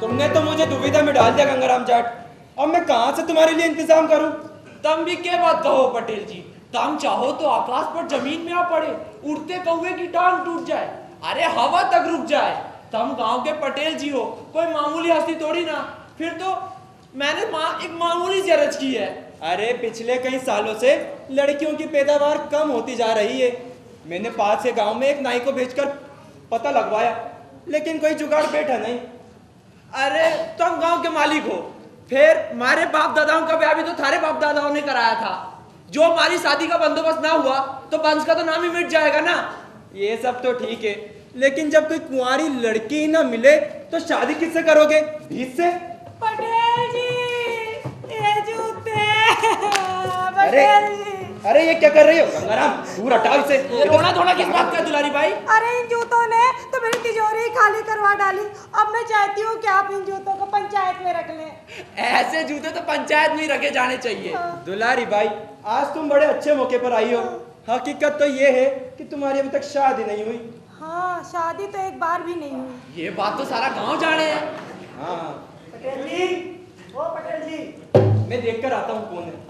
तुमने तो मुझे दुविधा में डाल दिया गंगाराम जाट। अब मैं कहाँ से तुम्हारे लिए इंतजाम करूं? तुम भी क्या बात कहो पटेल जी, तुम चाहो तो आकाश पर जमीन में आ पड़े, उड़ते कौवे की टांग टूट जाए, अरे हवा तक रुक जाए। तुम गांव के पटेल जी हो, कोई मामूली हस्ती थोड़ी ना। फिर तो मैंने एक मामूली सी अर्ज की है। अरे पिछले कई सालों से लड़कियों की पैदावार कम होती जा रही है। मैंने पास के गांव में एक नाई को भेजकर पता लगवाया, लेकिन कोई जुगाड़ बैठा नहीं। अरे तुम गांव के मालिक हो, फिर हमारे बाप दादाओं का ब्याह भी तो थारे बाप दादाओं ने कराया था। जो हमारी शादी का बंदोबस्त ना हुआ तो वंश का तो नाम ही मिट जाएगा ना। ये सब तो ठीक है, लेकिन जब कोई कुंवारी लड़की ही ना मिले तो शादी किससे करोगे? भीख से? पटेल जी, ये जूते। अरे पटेल जी, अरे ये क्या कर रही हो गंगाराम? दूर हटाओ इसे। ये रोना धोना किस बात का है दुलारी भाई? अरे इन जूतों ने तो मेरी तिजोरी खाली करवा डाली। अब मैं चाहती हूँ कि आप इन जूतों को पंचायत में रख लें। ऐसे जूते तो पंचायत में ही रखे जाने चाहिए। दुलारी भाई, आज तुम बड़े अच्छे मौके पर आई हो। हकीकत तो ये है कि तुम्हारी अभी तक शादी नहीं हुई। हाँ, शादी तो एक बार भी नहीं हुई। ये बात तो सारा गांव जाने है। हाँ पटेल जी, ओ पटेल जी, मैं देखकर आता हूँ कौन है।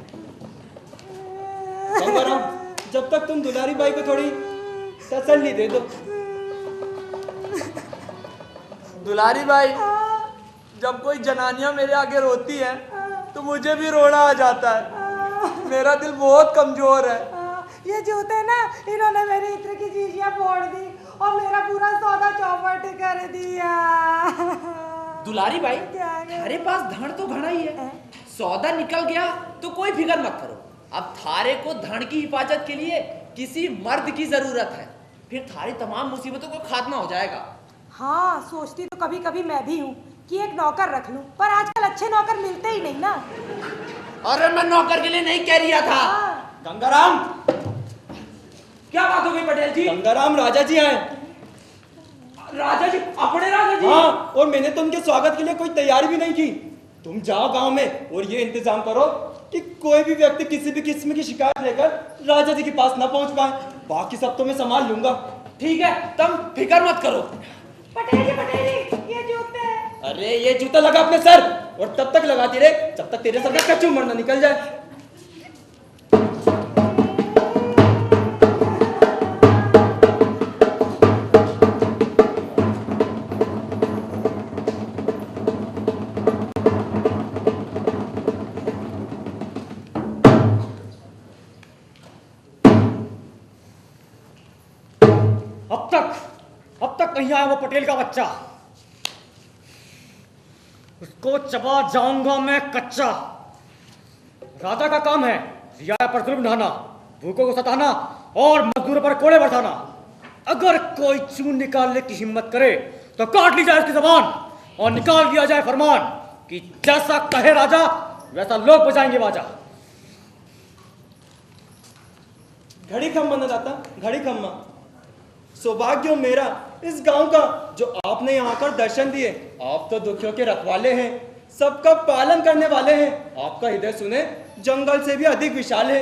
गंगाराम, जब तक तुम दुलारी बाई को थोड़ी तसल्ली दे दो। दुलारी भाई, जब कोई जनानियां मेरे आगे रोती है तो मुझे भी रोना आ जाता है। मेरा दिल बहुत कमजोर है। ये जूते ना, इन्होंने मेरी इत्र की चीजियां फोड़ दी और मेरा पूरा सौदा चौपट कर दिया। दुलारी भाई, क्या है? थारे पास धन तो घना ही है, सौदा निकल गया तो कोई फिक्र मत करो। अब थारे को धन की हिफाजत के लिए किसी मर्द की जरूरत है, फिर थारी तमाम मुसीबतों का खात्मा हो जाएगा। हाँ, सोचती तो कभी कभी मैं भी हूँ कि एक नौकर रख लूं, पर आजकल अच्छे नौकर मिलते ही नहीं ना। अरे मैं नौकर के लिए नहीं कह रहा था। गंगाराम, क्या बात हो गई पटेल जी? गंगाराम राजा जी आए। राजा जी? अपने राजा जी? हाँ, और मैंने तो उनके स्वागत के लिए कोई तैयारी भी नहीं की। तुम जाओ गांव में और ये इंतजाम करो कि कोई भी व्यक्ति किसी भी किस्म की शिकायत लेकर राजा जी के पास ना पहुंच पाए। बाकी सब तो मैं संभाल लूंगा। ठीक है, तुम फिक्र मत करो। पटेल जी, ये जूते। अरे ये जूता लगा अपने सर। और तब तक लगाती रहे जब तक तेरे सर का कच्चू मरना निकल जाए। अब तक नहीं आया वो पटेल का बच्चा। उसको चबा जाऊंगा मैं कच्चा। राजा का काम है रियाया पर जुल्म ढाना, भूखों को सताना और मजदूरों पर कोड़े बरसाना। अगर कोई चून निकालने की हिम्मत करे तो काट ली जाए उसकी जबान और निकाल दिया जाए फरमान कि जैसा कहे राजा वैसा लोग बजाएंगे बाजा। घड़ी खम्मा न जाता, घड़ी खम्मा। सौभाग्य हो मेरा इस गांव का जो आपने यहाँ आकर दर्शन दिए। आप तो दुखियों के रखवाले हैं, सबका पालन करने वाले हैं। आपका हृदय सुने जंगल से भी अधिक विशाल है।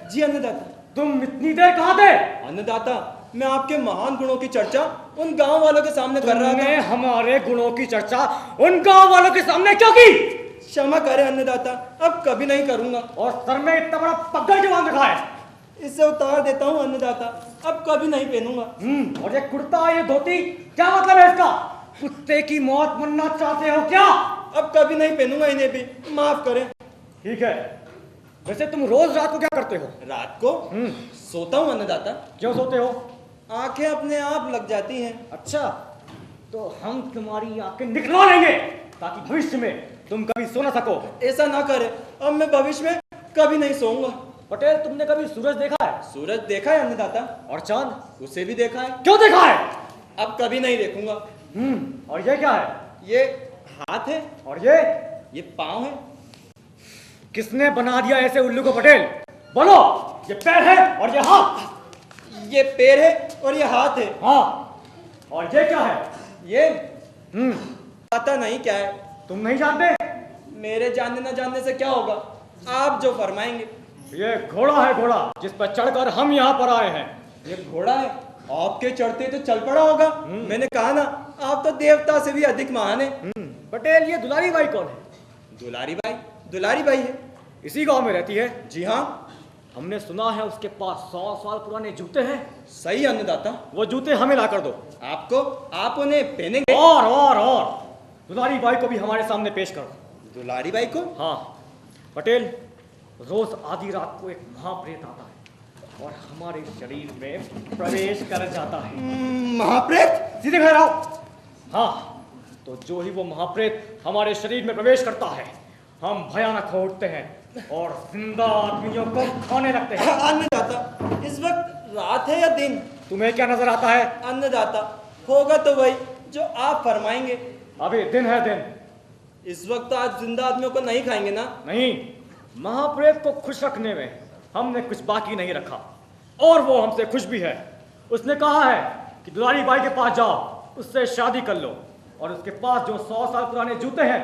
जी अन्नदाता। तुम इतनी देर कहाँ थे? अन्नदाता, मैं आपके महान गुणों की चर्चा उन गांव वालों के सामने कर रहा था। हमारे गुणों की चर्चा उन गांव वालों के सामने क्यों की? क्षमा करें अन्नदाता, अब कभी नहीं करूंगा। और सर में इतना बड़ा पगड़ के बांध रखा है। इसे उतार देता हूँ अन्नदाता, अब कभी नहीं पहनूंगा। और ये कुर्ता ये धोती क्या मतलब है इसका? कुत्ते की मौत मरना चाहते हो क्या? अब कभी नहीं पहनूंगा इन्हें भी, माफ करें। ठीक है, वैसे तुम रोज रात को क्या करते हो? रात को सोता हूँ अन्नदाता। क्यों सोते हो? आंखें अपने आप लग जाती हैं। अच्छा, तो हम तुम्हारी आंखें निकलवा लेंगे ताकि भविष्य में तुम कभी सो ना सको। ऐसा ना करे, अब मैं भविष्य में कभी नहीं सोऊंगा। पटेल, तुमने कभी सूरज देखा है? सूरज देखा है अन्नदाता। और चांद? उसे भी देखा है। क्यों देखा है? अब कभी नहीं देखूंगा। और ये क्या है? ये हाथ है। और ये पाँव है। किसने बना दिया ऐसे उल्लू को पटेल? बोलो। ये पैर है और ये हाथ। ये पैर है और ये हाथ है। हाँ, और ये क्या है? ये पता नहीं क्या है। तुम नहीं जानते? मेरे जानने ना जानने से क्या होगा, आप जो फरमाएंगे। ये घोड़ा है, घोड़ा जिस पर चढ़कर हम यहाँ पर आए हैं। ये घोड़ा है, आपके चढ़ते तो चल पड़ा होगा। मैंने कहा ना, आप तो देवता से भी अधिक महान है। पटेल, ये दुलारी बाई कौन है? दुलारी बाई? दुलारी बाई है, इसी गांव में रहती है। जी हाँ। हमने सुना है उसके पास 100 साल पुराने जूते हैं। सही अन्नदाता। वो जूते हमें ला कर दो। आपको? आप उन्हें पहनेंगे? और दुलारी बाई को भी हमारे सामने पेश करो। दुलारी बाई को? हाँ पटेल, रोज आधी रात को एक महाप्रेत आता है और हमारे शरीर में प्रवेश कर जाता है। महाप्रेत? सीधे घर आओ। हाँ, तो जो ही वो महाप्रेत हमारे शरीर में प्रवेश करता है, हम भयानक हो उठते हैं और जिंदा आदमियों को खाने लगते हैं। अन्नदाता, इस वक्त रात है या दिन? तुम्हें क्या नजर आता है? अन्नदाता, होगा तो वही जो आप फरमाएंगे। अभी दिन है, दिन। इस वक्त आज जिंदा आदमियों को नहीं खाएंगे ना? नहीं, महाप्रेत को खुश रखने में हमने कुछ बाकी नहीं रखा और वो हमसे खुश भी है। उसने कहा है कि दुलारी बाई के पास जाओ, उससे शादी कर लो और उसके पास जो 100 साल पुराने जूते हैं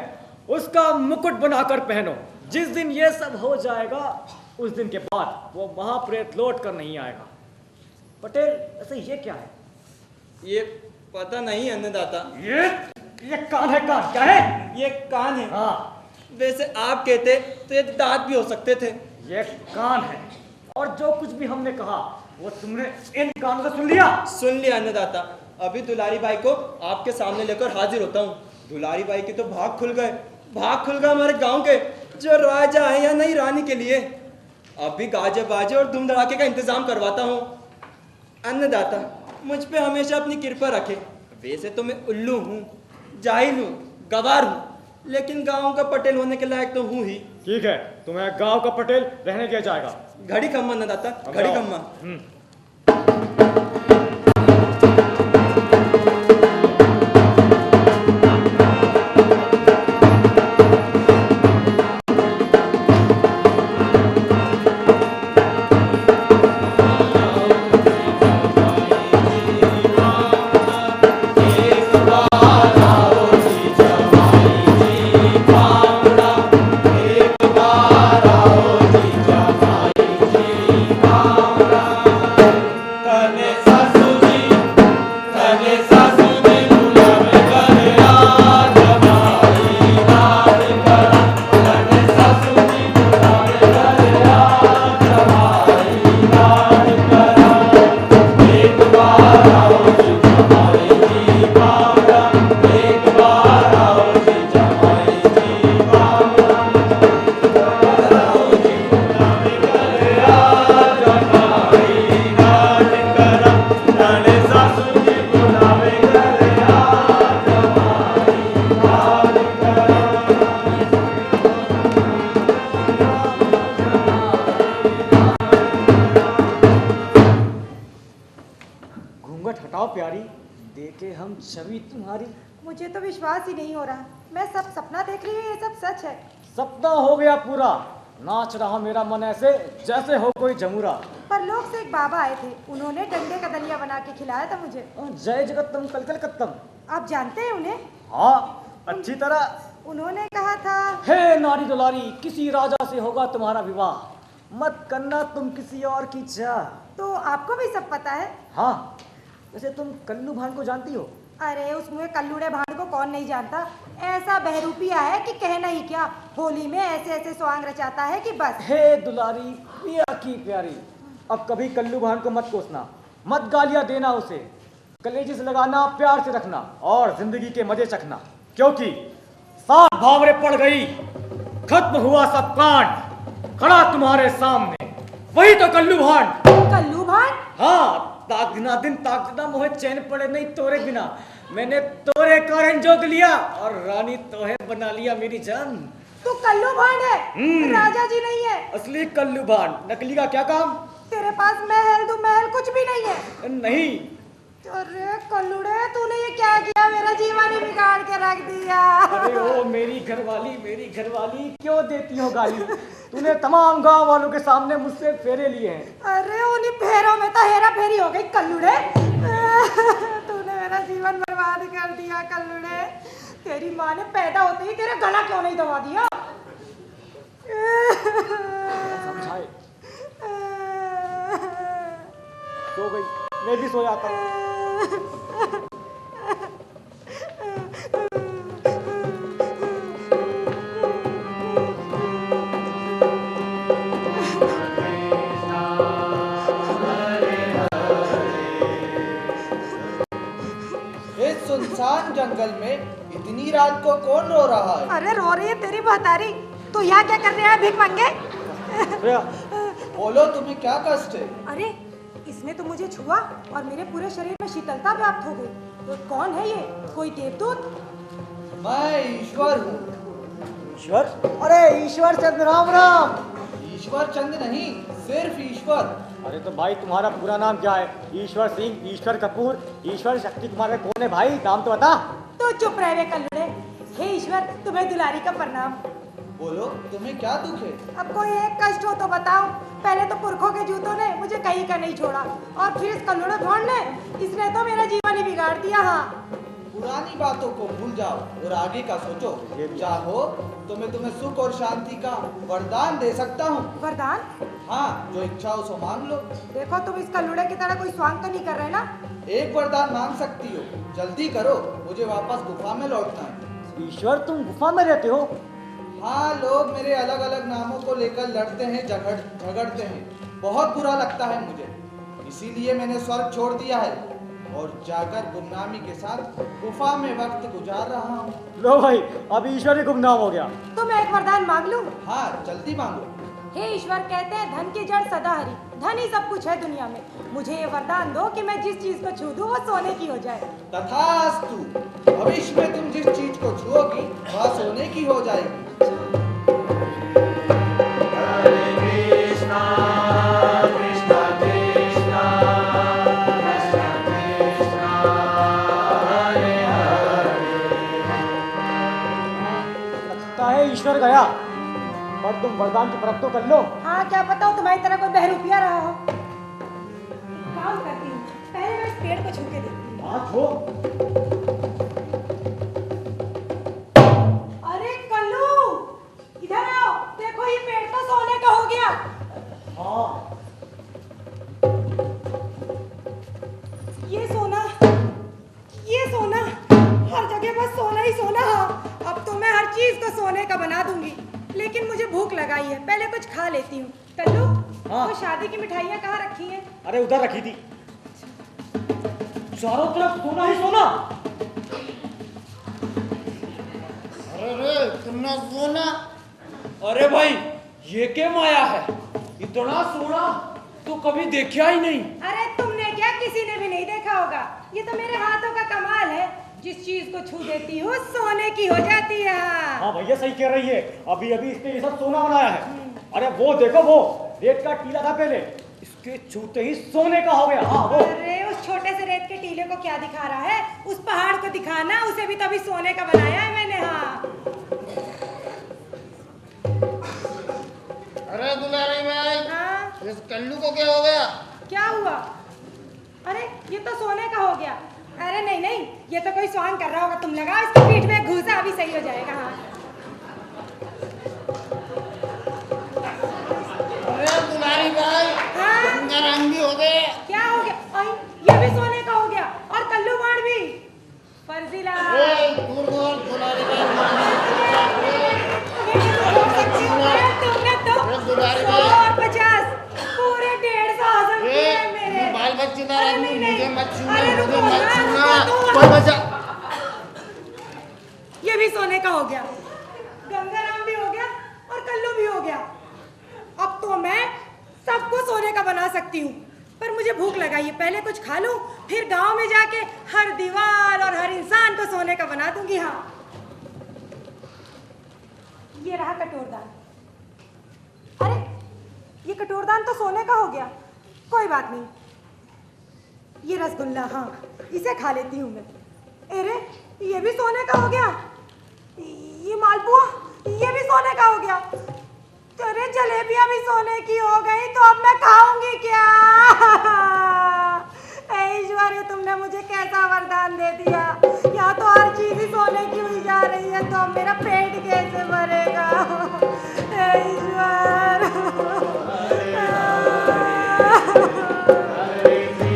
उसका मुकुट बनाकर पहनो। जिस दिन ये सब हो जाएगा उस दिन के बाद वो महाप्रेत लौट कर नहीं आएगा। पटेल, ऐसे ये क्या है? ये पता नहीं अन्नदाता। ये कान है। कान क्या है? ये कान है। हाँ, वैसे आप कहते तो ये दांत भी हो सकते थे। ये कान है और जो कुछ भी हमने कहा वो तुमने इन कानों से सुन लिया? सुन लिया अन्नदाता। अभी दुलारी बाई को आपके सामने लेकर हाजिर होता हूँ। दुलारी बाई के तो भाग खुल गए हमारे गांव के, जो राजा है या नहीं रानी के लिए। अभी गाजे बाजे और धूम धड़ाके का इंतजाम करवाता हूँ। अन्नदाता, मुझ पे हमेशा अपनी कृपा रखे। वैसे तो मैं उल्लू हूँ, जाहिल हूँ, गवार हूँ, लेकिन गांव का पटेल होने के लायक तो हूँ ही। ठीक है, तुम्हें गांव का पटेल रहने दिया जाएगा। घड़ी खम्मा अन्नदाता, घड़ी खम्मा। हम छवि तुम्हारी। मुझे तो विश्वास ही नहीं हो रहा, मैं सब सपना देख रही हूँ, ये सब सच है। सपना हो गया पूरा, नाच रहा मेरा मन ऐसे जैसे हो कोई जमुरा। परलोक से एक बाबा आए थे, उन्होंने डंडे का दलिया बना के खिलाया था मुझे। जय जगत्तम कलकल कत्तम। आप जानते हैं उन्हें? हाँ अच्छी तरह। उन्होंने कहा था, हे नारी दुलारी, किसी राजा से होगा तुम्हारा विवाह, मत करना तुम किसी और की चाह। तो आपको भी सब पता है? हाँ, वैसे तुम कल्लू भान को जानती हो? अरे उस मुँह कल्लूड़े भान को कौन नहीं जानता, ऐसा बहरूपिया है कि कहना ही क्या। होली में ऐसे ऐसे स्वांग रचाता है कि बस। हे दुलारी पिया की प्यारी, अब कभी कल्लू भान को मत कोसना, मत गालियां देना उसे, कलेजे से लगाना, प्यार से रखना और जिंदगी के मजे चखना, क्योंकि सात भावरे पड़ गई, खत्म हुआ सब कांड, खड़ा तुम्हारे सामने वही तो कल्लू भान। कल्लू भान? हाँ, ताक दिना दिन ताक दिना, मोहे चैन पड़े नहीं तोरे बिना, मैंने तोरे कारण जोग लिया और रानी तोहे बना लिया मेरी जान। तू कल्लू भान है, राजा जी नहीं है। असली कल्लू भान, नकली का क्या काम? तेरे पास महल दो महल कुछ भी नहीं है। नहीं। अरे कल्लूड़े, तूने ये क्या किया, मेरा जीवन ही बिगाड़ के रख दिया। अरे ओ मेरी घरवाली क्यों देती हो गाली? तूने तमाम गांव वालों के सामने मुझसे फेरे लिए हैं। अरे उन्हीं फेरों में तो हेरा फेरी हो गई कल्लूड़े। तूने मेरा जीवन बर्बाद कर दिया कल्लूड़े। तेरी माँ ने पैदा होते ही तेरा गला क्यों नहीं दबा दिया? समझाए। सो गई, मैं भी सो जाता हूँ। इस सुनसान जंगल में इतनी रात को कौन रो रहा है? अरे रो रही है तेरी भतारी। तू यहाँ क्या कर रहा है भीख मांगे? बोलो तुम्हें क्या कष्ट है? अरे इसने तो मुझे छुआ और मेरे पूरे शरीर में शीतलता व्याप्त हो गई। तो कौन है ये, कोई देवदूत? मैं ईश्वर हूँ। ईश्वर? अरे ईश्वर चंद्र, राम राम। ईश्वर चंद नहीं, सिर्फ ईश्वर। अरे तो भाई तुम्हारा पूरा नाम क्या है? ईश्वर सिंह, ईश्वर कपूर, ईश्वर शक्ति कुमार कौन है भाई? नाम तो बता। तो चुप रह वे कल्लूड़े। हे ईश्वर, तुम्हें दुलारी का प्रणाम। बोलो तुम्हें क्या दुख है? अब कोई एक कष्ट हो तो बताओ। पहले तो पुरखों के जूतों ने मुझे कहीं का नहीं छोड़ा और फिर इस कल्लूड़े भौंड ने, इसने तो मेरा जीवन ही बिगाड़ दिया। हाँ, पुरानी बातों को भूल जाओ और आगे का सोचो। चाहो तो मैं तुम्हें सुख और शांति का वरदान दे सकता हूँ। वरदान? हाँ, जो इच्छा हो सो मांग लो। देखो तुम इस कल्लूड़े की तरह कोई स्वांग तो नहीं कर रहे ना? एक वरदान मांग सकती हो, जल्दी करो, मुझे वापस गुफा में लौटना है। ईश्वर तुम गुफा में रहते हो? हाँ, लोग मेरे अलग अलग नामों को लेकर लड़ते हैं, झगड़ते हैं, बहुत बुरा लगता है मुझे। इसीलिए मैंने स्वर्ग छोड़ दिया है और जाकर गुमनामी के साथ गुफा में वक्त गुजार रहा हूँ। लो भाई, अब ईश्वर ही गुमनाम हो गया। तो मैं एक वरदान मांग लूं? हाँ, जल्दी मांगो। हे ईश्वर, कहते हैं धन की जड़ सदा हरी, धन ही सब कुछ है दुनिया में। मुझे ये वरदान दो कि मैं जिस चीज को छू दूं वो सोने की हो जाए। तथास्तु। भविष्य में तुम जिस चीज को छुओगी वह सोने की हो जाएगी। लगता है ईश्वर गया, पर तुम वरदान की परख तो कर लो। हाँ, क्या पता हो तुम्हारी तरह कोई बहरूपिया रहा हो। काम करती हूँ, पहले मैं इस पेड़ को छू के देखती हूँ। हाँ छो। अरे कल्लू, इधर आओ, देखो ये पेड़ तो सोने का हो गया। हाँ। ये सोना, हर जगह बस सोना ही सोना। हाँ, अब तो मैं हर चीज को सोने का बना दूंगी। लेकिन मुझे भूख लगाई है, पहले कुछ खा लेती हूँ। कल्लू, हाँ? वो शादी की मिठाइयाँ कहाँ रखी हैं? अरे उधर रखी थी। चारों तरफ सोना ही सोना। अरे इतना सोना! अरे भाई, ये क्या माया है? इतना सोना तो कभी देखा ही नहीं। अरे तुमने क्या, किसी ने भी नहीं देखा होगा। ये तो मेरे हाथों का कमाल है, जिस चीज को छू देती हूँ सोने की हो जाती है। हाँ भैया सही कह रही है, अभी अभी इसने ये सब सोना बनाया है। अरे वो देखो, वो रेत का टीला था पहले, इसके छूते ही सोने का हो गया। हाँ वो। अरे उस छोटे से रेत के टीले को क्या दिखा रहा है? उस पहाड़ को दिखाना, उसे भी तभी सोने का बनाया है मैंने। हाँ अरे दुलारी भाई, हाँ इस कल्लू को क्या हो गया? क्या हुआ? अरे ये तो सोने का हो गया। अरे नहीं नहीं, ये तो कोई स्वांग कर रहा होगा। तुम लगाओ इसकी पीठ में घूसा, अभी सही हो जाएगा। हाँ अरे दुलारी भाई, हाँ? गंगा रंग भी हो गए। क्या हो गया? आई, ये भी सोने का हो गया और कल्लू बाण भी। फर्जीला दूर दूर दुलारी भाई, तुमने तो दुलारी 100 और 50 पूरे 150 हासिल किए मेरे। बाल बच्चे ना अरे रखनी, नहीं, मुझे नहीं। मत छूना, अरे मुझे रुको मत ना, छूना। रुको तो। कोई बचा। ये भी सोने का हो गया, गंगाराम भी हो गया और कल्लू भी हो गया। अब तो मैं सबको सोने का बना सकती हूँ, पर मुझे भूख लगाई है। पहले कुछ खा लूं, फिर गांव में जाके हर दीवार और हर इंसान को सोने का बना दूंगी। हाँ ये रहा कटोरदान। अरे ये कटोरदान तो सोने का हो गया, कोई बात नहीं। ये रसगुल्ला, हाँ इसे खा लेती हूँ मैं। अरे ये भी सोने का हो गया। ये मालपुआ, ये भी सोने का हो गया। अरे जलेबियां भी सोने की हो गई, तो अब मैं खाऊंगी क्या? ईश्वर तुमने मुझे कैसा वरदान दे दिया। यहाँ तो हर चीज ही सोने की हुई जा रही है, तो अब मेरा पेट कैसे भरेगा? ईश्वर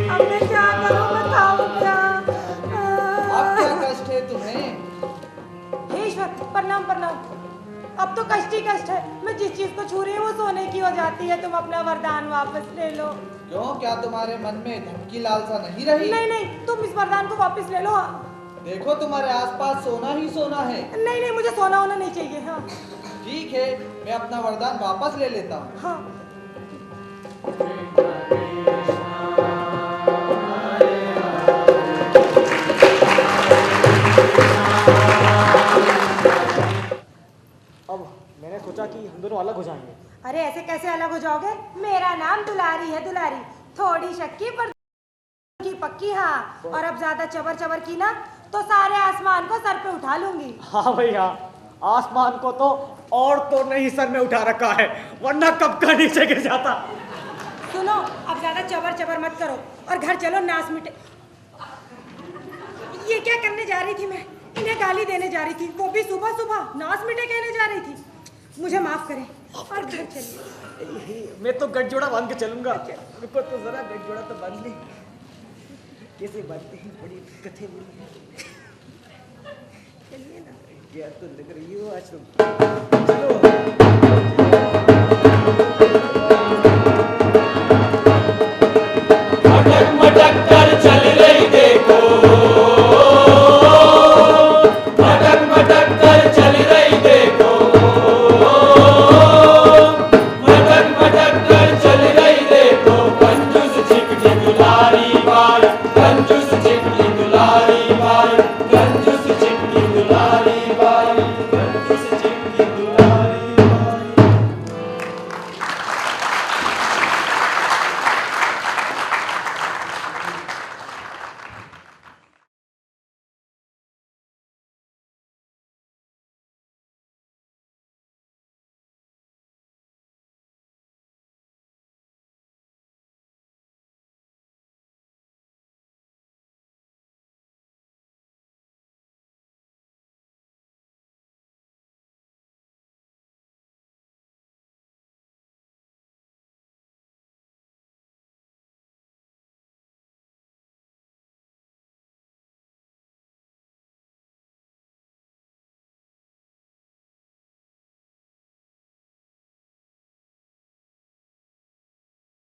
अब मैं क्या करूं, मैं खाऊं क्या? अब क्या कष्ट है तुम्हें? हे ईश्वर प्रणाम प्रणाम। अब तो कष्ट ही कष्ट है। मैं जिस चीज को छू रही हूँ वो सोने की हो जाती है। तुम अपना वरदान वापस ले लो। क्यों, क्या तुम्हारे मन में धन की लालसा नहीं रही? नहीं नहीं, तुम इस वरदान को वापस ले लो। हाँ देखो तुम्हारे आसपास सोना ही सोना है। नहीं नहीं, मुझे सोना होना नहीं चाहिए। हाँ ठीक है, मैं अपना वरदान वापस ले लेता हूँ। हाँ अब मैंने सोचा कि हम दोनों अलग हो जाएंगे। अरे ऐसे कैसे अलग हो जाओगे? मेरा नाम दुलारी है, दुलारी। थोड़ी शक्की पर की पक्की। हाँ और अब ज्यादा चबर चबर की ना तो सारे आसमान को सर पे उठा लूंगी। हाँ भाई हाँ, आसमान को तो और तो नहीं सर में उठा रखा है, वरना कब का नीचे गिर जाता। सुनो, अब ज्यादा चबर चबर मत करो और घर चलो, नाच मिटे। ये क्या करने जा रही थी मैं? इन्हें गाली देने जा रही थी, वो भी सुबह सुबह नाच मिटे कहने जा रही थी। मुझे माफ करें और घर चलिए। मैं तो गठजोड़ा बांध के चलूंगा। रुको तो जरा, गठजोड़ा तो बांध ले। कैसे बांधते हैं, बड़ी दिक्कत है। चलिए ना, क्या तो लग रही हो आज तुम। चलो।